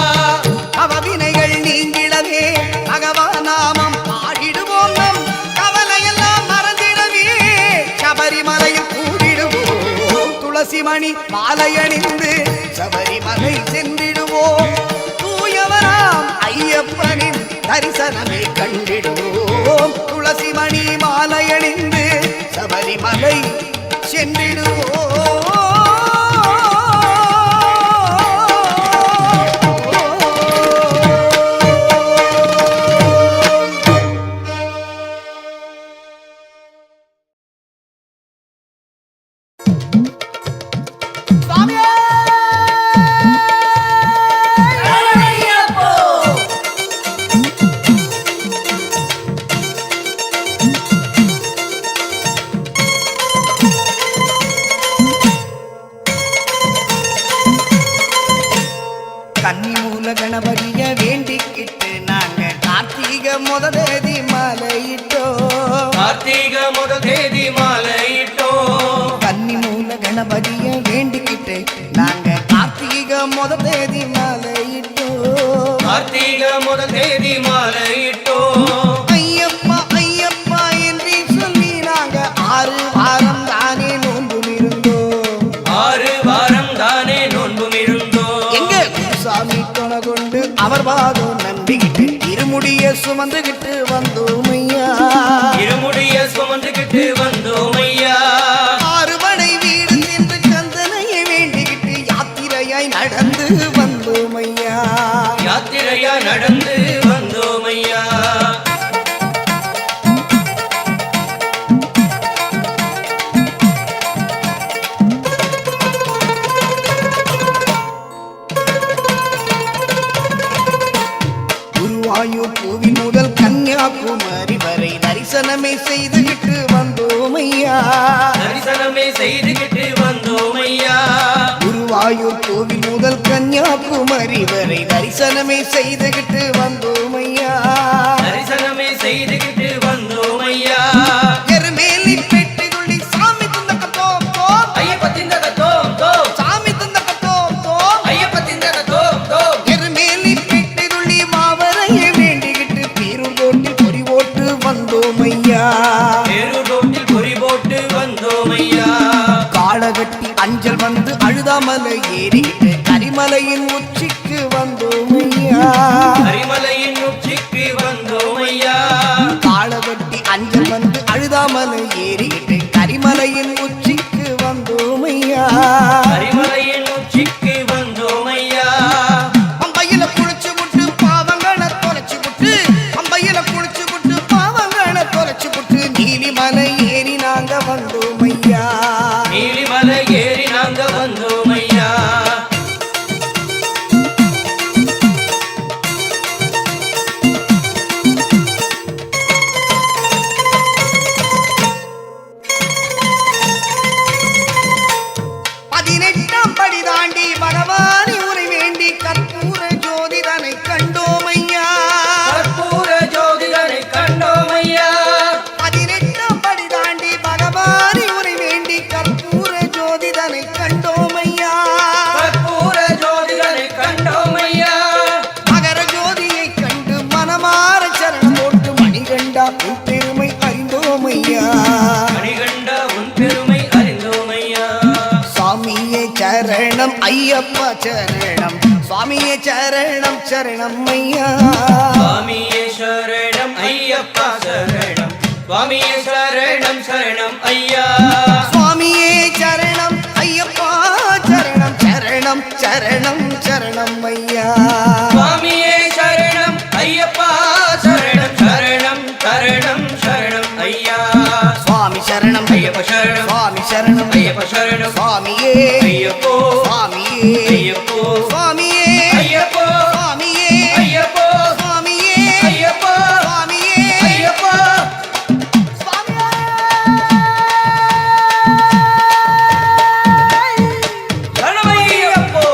அவவினைகள் நீங்கிடவே பகவான் நாமம் பாடிடுவோம். நம் கவலையெல்லாம் மறந்திடவே சபரிமலையில் கூடிடுவோம். துளசி மணி மாலையணிந்து சபரிமலை சென்றிடுவோம். தூயவராம் ஐயப்பனின் தரிசனமே கண்டிடுவோம். துளசி மணி மாலையணிந்து சபரிமலை சென்றிடுவோம். கன்னிமூல கணபதிய வேண்டிக்கிட்டு நாங்க கார்த்திகை முதல் தேதி மலையிட்டோம். கார்த்திகை முதல் தேதி மாலையிட்டோம் கன்னிமூல கணபதிய வேண்டிக்கிட்டு நாங்க கார்த்திகை முதல் தேதி மலையிட்டோம். கார்த்திகை முதல் தேதி மாலையிட்டோம் ஐயப்பா ஐயப்பா என்று சொல்லி நாங்க 6 வாரம் தானே நோன்பும் இருந்தோம். 6 வாரம் தானே நோன்பும் இருந்தோம். எங்க சாமி துணை கொண்டு அவர் பாதம் நம்பிக்கிட்டு இருமுடிய சுமந்துகிட்டு வந்தோம் ஐயா. இருமுடிய சுமந்துகிட்டு வந்தோம் ஐயா. ஆறுபடை வீடு சென்று கந்தனையை வேண்டிக்கிட்டு யாத்திரையாய் நடந்து வந்தோம் ஐயா. யாத்திரையா நடந்து வந்தோம் ஐயா. குருவாயூர் கோவில் முதல் கன்னியாகுமரி வரை தரிசனமே செய்துகிட்டு வந்தோம் ஐயா. தரிசனமே செய்துகிட்டு வந்தோம் ஐயா. குருவாயூர் கோவில் முதல் கன்னியாகுமரி வரை தரிசனமே செய்துகிட்டு வந்தோம் ஐயா. தரிசனமே செய்துகிட்டு வந்தோம் ஐயா. எருமேலி பெட்டி துள்ளி சாமி துந்தக்க தோம் தோம் ஐயப்ப திந்தக தோம் தோம். சாமி துந்தக்க தோம் தோம் ஐயப்ப திந்தக தோம் தோம். எருமேலி பெட்டி துள்ளி மாவரையை வேண்டிக்கிட்டு பீருங்கோட்டில் பொறி ஓட்டு வந்தோம் ஐயா. பேருரோட்டில் பொறி போட்டு வந்தோம் ஐயா. காளகட்டி அஞ்சல் வந்து அழுதாமலை ஏறிக்கிட்டு கரிமலையின் உச்சிக்கு வந்தோம் ஐயா. கரிமலையின் உச்சிக்கு வந்தோம் ஐயா. காளகட்டி அஞ்சல் வந்து அழுதாமலை ஏறிக்கிட்டு கரிமலையின் உச்சிக்கு வந்தோம் ஐயா. கரிமலையின் உச்சிக்கு வந்தோம் ஐயா. அம்பையில குளிச்சு விட்டு பாவங்களை தொலைச்சு விட்டு அம்பையில குளிச்சு விட்டு பாவங்களை தொலைச்சு விட்டு நீலிமலை ஏறி நாங்க வந்தோம் ஐயா. நீலிமலை ஏறி நாங்க வந்தோம் ஐயா. சரணம் ஐயப்பா சரணம் சுவாமியே சரணம் சரணம் ஐயா சுவாமியே சரணம் ஐயப்பா சரணம் சுவாமியே சரணம் சரணம் ஐயா சுவாமியே சரணம் ஐயப்பா சரணம் சரணம் சரணம் சரணம் ஐயா சுவாமியே சரணம் ஐயப்பா சரணம் சரணம் சரணம் சரணம் ஐயா சுவாமி சரணம் ஐயப்ப சரணம் சுவாமி சரணம் ஐயப்ப சரணம் சுவாமியே ஐயப்போ சுவாமியே ஐயப்போ சுவாமியே ஐயப்போ சுவாமியே ஐயப்போ சுவாமியே ஐயப்போ சுவாமியே ஐயப்போ சரணமையப்போ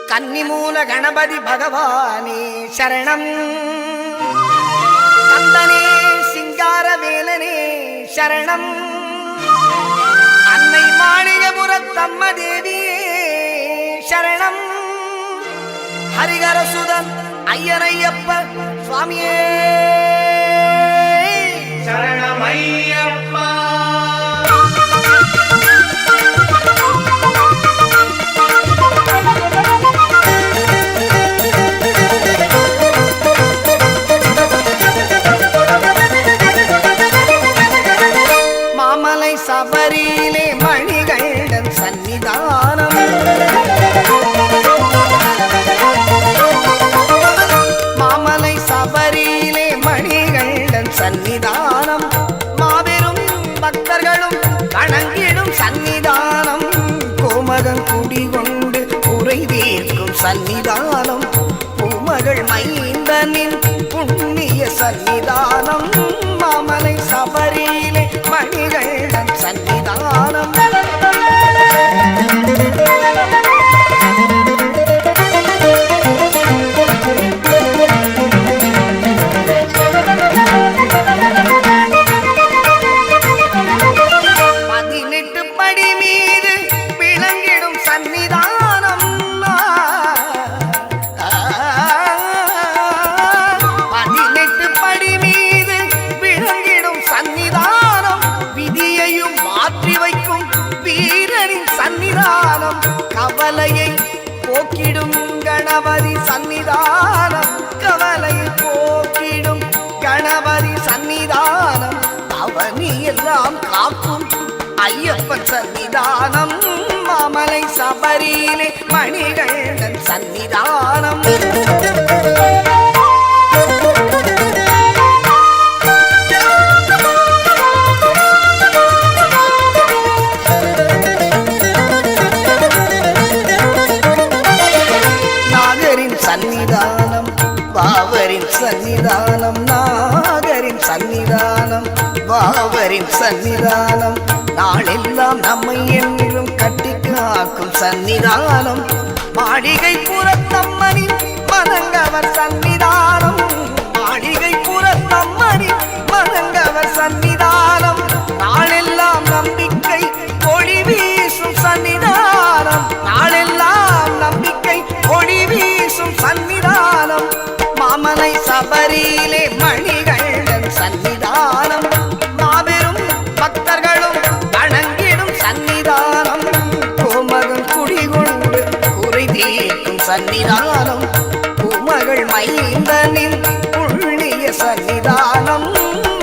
கன்னிமூல கணபதி பகவானே சரணம் கந்தனே சிங்கார வேலனே சரணம் அன்னை மாளிகபுரத்தம்ம தேவியே சரணம் ஹரிகரசுதன் ஐயனையப்ப சுவாமியே சரணமையப்பா மாமலை சபரியிலே மணிகண்டன் சன்னிதானம் மாமலை சபரியிலே மணிகண்டன் சன்னிதானம் மாபெரும் பக்தர்களும் வணங்கிடும் சன்னிதானம் கோமகன் குடிகொண்டு குறை தீர்க்கும் சன்னிதானம் பூமகள் மைந்தனின் புண்ணிய சன்னிதானம் மாமலை சபரியிலே மணிகண்டன் சன்னிதானம் பதினெட்டு படி மீது விளங்கிடும் சன்னிதானம் பதினெட்டு படி மீது விளங்கிடும் சன்னிதானம் விதியையும் மாற்றி வைக்கும் வீரனின் சன்னிதானம் கவலையை போக்கிடும் கணபதி சன்னிதானம் கவலையை போக்கிடும் கணபதி சன்னிதானம் அவனி எல்லாம் காக்கும் ஐயப்பன் சன்னிதானம் மாமலை சபரியிலே மணிகண்டன் சன்னிதானம் நாகரின் சன்னிதானம் பாவரின் சன்னிதானம் நாகரின் சன்னிதானம் பாவரின் சன்னிதானம் நாளெல்லாம் நம்மை என்றும் கட்டி காக்கும் சன்னிதானம் மாளிகை புறத்தம்மனின் மதங்கவர் சன்னிதானம் மாளிகை புறத்தம்மனின் மதங்கவர் சன்னிதானம் நாளெல்லாம் நம்பிக்கை ஒளி வீசும் சன்னிதானம் நாளெல்லாம் நம்பிக்கை ஒளி வீசும் சன்னிதானம் மாமலை சபரியிலே மணிகண்டன் சன்னிதானம் மாபெரும் பக்தர்களும் வணங்கிடும் சன்னிதானம் கோமகன் குடிகொண்டு குறை தீர்க்கும் சன்னிதானம் பூமகள் மைந்தனின் புண்ணிய சன்னிதானம்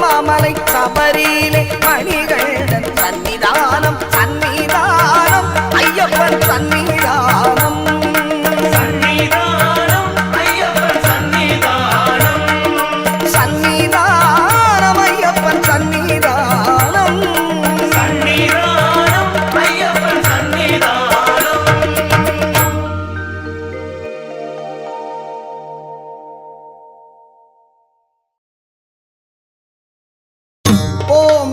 மாமலை சபரியிலே மணிகண்டன் சன்னிதானம் சன்னிதானம் ஐயப்பன் சன்னிதானம் சன்னிதானம் ஐயப்பன் சன்னிதானம் சன்னிதானம் ஐயப்பன் சன்னிதானம் சன்னிதானம் ஐயப்பன் சன்னிதானம் ஓம்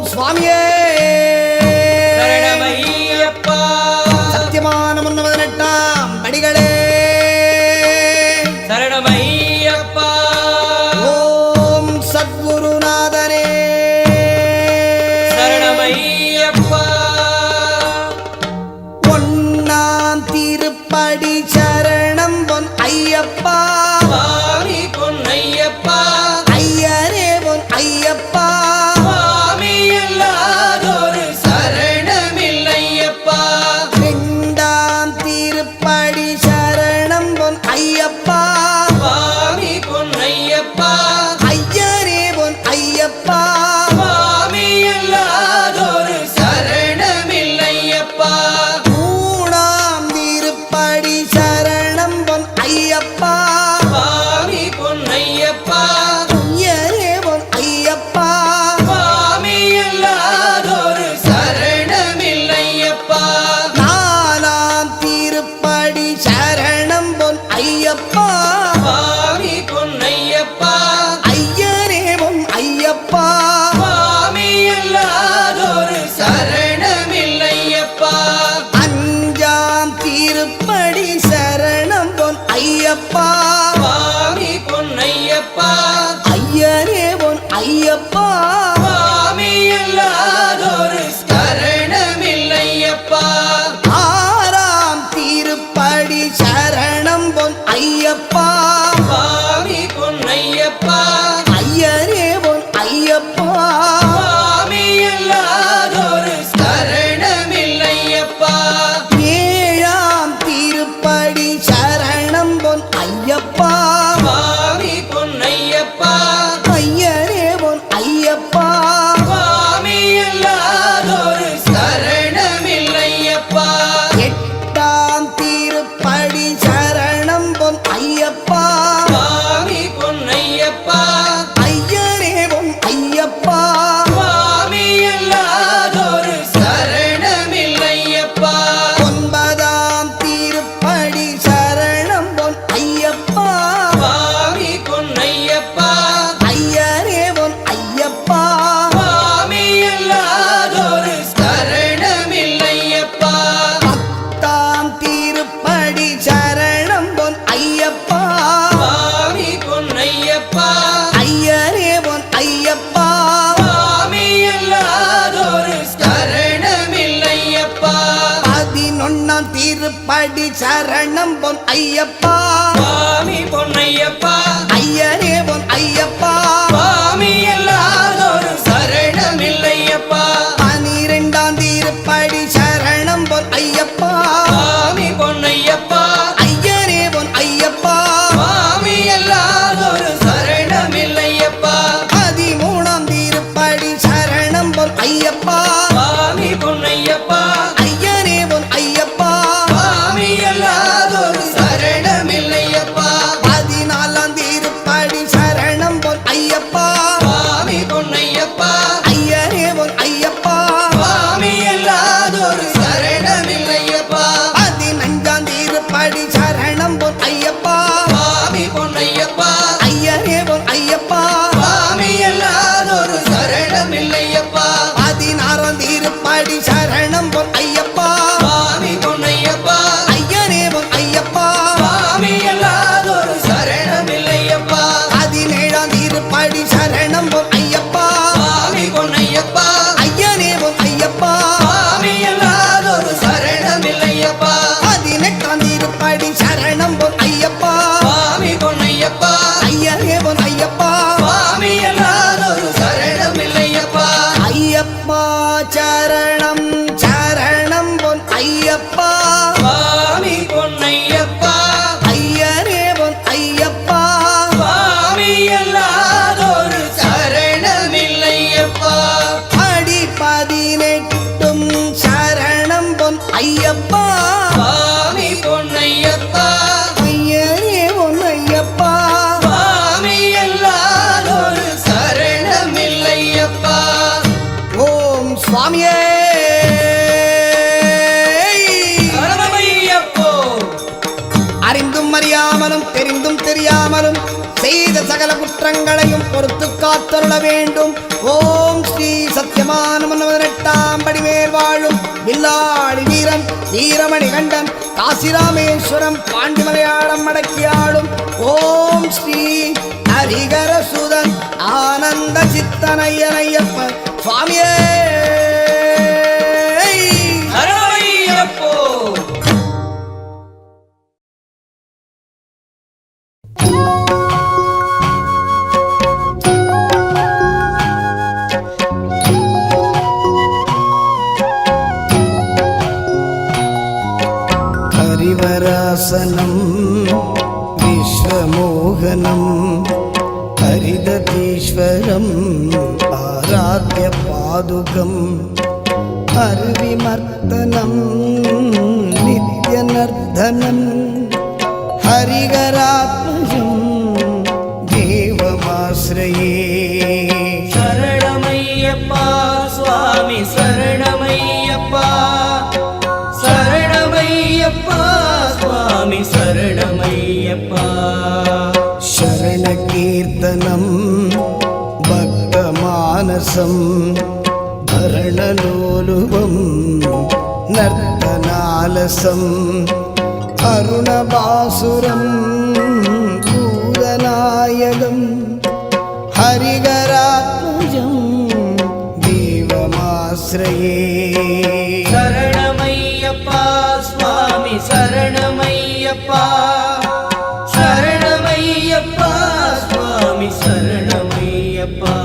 ஐயப்பா சுவாமி இல்லாதொரு சரணமில்லையப்பா ஆறாம் திருப்படி சரணம் பொன் ஐயப்பா சுவாமி பொன்னையப்பா ஐயரே பொன் ஐயப்பா சுவாமி இல்லாதொரு சரணமில்லையப்பா ஏழாம் திருப்படி சரணம் பொன் ஐயப்பா சுவாமி பொன்னையப்பா ஐயரே பொன் ஐயப்பா சுவாமி இல்லாதொரு சரணமில்லையப்பா எட்டாம் திருப்படி சரணம் பொன் ஐயப்பா சுவாமி பொன்னையப்பா ஐயரே பொன் ஐயப்பா சுவாமி இல்லாதொரு சரணமில்லையப்பா ஒன்பதாம் திருப்படி சரணம் பொன் ஐயப்பா சுவாமி பொன்னையப்பா ஐயரே பொன் ஐயப்பா சுவாமி இல்லாதொரு சரணமில்லையப்பா பத்தாம் திருப்படி சரணம் பொன் ஐயப்பா சுவாமி பொன்னையப்பா ஐயரே பொன் ஐயப்பா சுவாமி இல்லாதொரு சரணமில்லையப்பா பதினொன்னாம் திருப்படி சரணம் பொன் ஐயப்பா சுவாமி பொன்னையப்பா ஐயரே பொன் ஐயப்பா சுவாமி இல்லாதொரு சரணமில்லையப்பா பனிரெண்டாம் திருப்படி சரணம் பொன் ஐயப்பா சுவாமி பொன்னையப்பா ஐயரே பொன் ஐயப்பா சுவாமி இல்லாதொரு சரணமில்லையப்பா பதிமூணாம் திருப்படி சரணம் பொன் ஐயப்பா சுவாமி பொன்னையப்பா ஐயரே பொன் ஐயப்பா சுவாமி இல்லாதொரு சரணமில்லையப்பா பதினாலாம் திருப்படி சரணம் பொன் ஐயப்பா சுவாமி பொன்னையப்பா ஐயரே பொன் ஐயப்பா சுவாமி இல்லாதொரு சரணமில்லையப்பா பதினஞ்சாம் திருப்படி சரணம் பொன் ஐயப்பா சுவாமி பொன்னையப்பா ஐயரே பொன் ஐயப்பா சுவாமி இல்லாதொரு சரணமில்லையப்பா பதினாறாம் திருப்படி சரணம் பொன் ஐயப்பா சுவாமி பொன்னையப்பா ஐயரே பொன் ஐயப்பா சுவாமி இல்லாதொரு சரணமில்லையப்பா பதினேழாம் திருப்படி சரணம் பொன் ஐயப்பா சுவாமி பொன்னையப்பா ஐயரே பொன் ஐயப்பா சுவாமி இல்லாதொரு சரணமில்லையப்பா பதினெட்டாம் திருப்படி சரணம் பொன் ஐயப்பா சுவாமி பொன்னையப்பா ஐயரே பொன் ஐயப்பா சுவாமி இல்லாதொரு சரணமில்லையப்பா ஐயப்பா சரணம் சரணம் பொன் ஐயப்பா சுவாமி பொன்னையப்பா ஐயரே பொன் ஐயப்பா சுவாமி இல்லாதொரு சரணமில்லையப்பா அடி பதினெட்டும் சரணம் பொன் ஐயப்பா சுவாமி பொன்னையப்பா ஐயரே பொன் ஐயப்பா சுவாமி இல்லாதொரு சரணமில்லையப்பா ஓம் சுவாமியே சரணமையப்போ அறிந்தும் அறியாமலும் தெரிந்தும் தெரியாமலும் செய்த சகல குற்றங்களையும் பொறுத்து காத்தருள வேண்டும். ஓம் ஸ்ரீ சத்யமான 18ஆம் படி மேல் வாழும் வில்லாளி வீரன் வீரமணி கண்டன் காசிராமேஸ்வரம் பாண்டி மலையாளம் அடக்கியாடும் ஓம் ஸ்ரீ ஹரிகர சுதன் ஆனந்த சித்தனையனையப்ப சுவாமியே சரணமையப்போ हरिवरासनं विश्वमोहनं हरिदतीश्वरम् आराध्य पादुकम् हरिविमर्दनं नित्यनर्दनं हरिहरात्मजं देवमाश्रये சரணமையப்பா சுவாமி சரணமையப்பா சரணமையப்பா சுவாமி சரணமையப்பா शरणकीर्तनं भक्तमानसं भरणलोलुवं नर्तनालसं अरुणबासुरं पूरनायकं हरिहरात्मजं தேவமாஸ்ரயே சரணமையப்பா சுவாமி சரணமையப்பா சரணமையப்பா சுவாமி சரணமையப்பா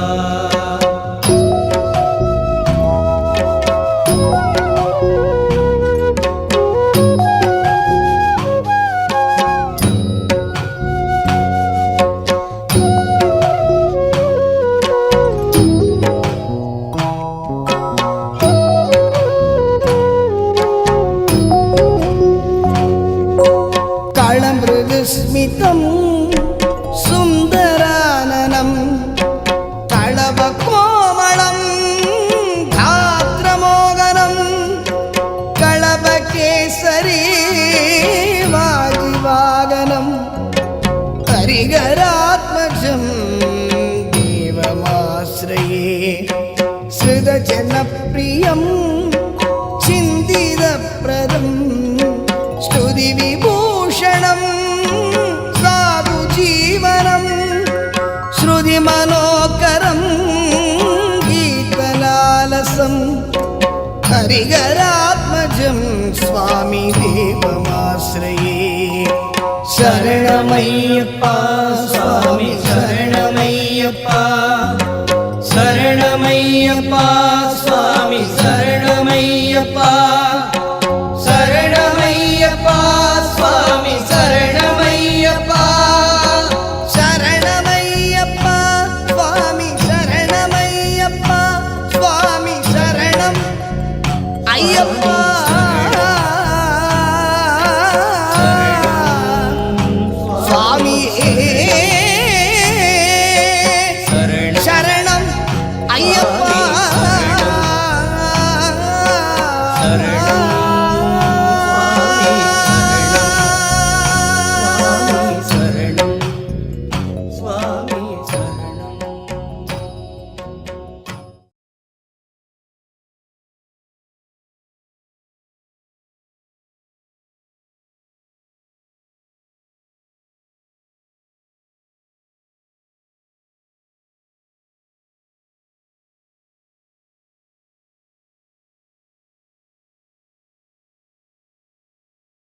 களமிருதுஸ்மிதம் சுந்தரானனம் களபகோமளம் காத்ரமோகனம் களபகேசரி வாஜிவாகனம் ஹரிகராத்மஜம் தேவமாஸ்ரயே ஸ்ருதஜனப்ரியம் சிந்திதப்ரதம் ஸ்துதி விபூஷணம் சாது ஜீவனம் ஸ்ருதி மனோகரம் கீர்த்தனாலசம் ஹரிகராத்மஜம் சுவாமி தேவமாஸ்ரயே சரணமையப்பா சுவாமி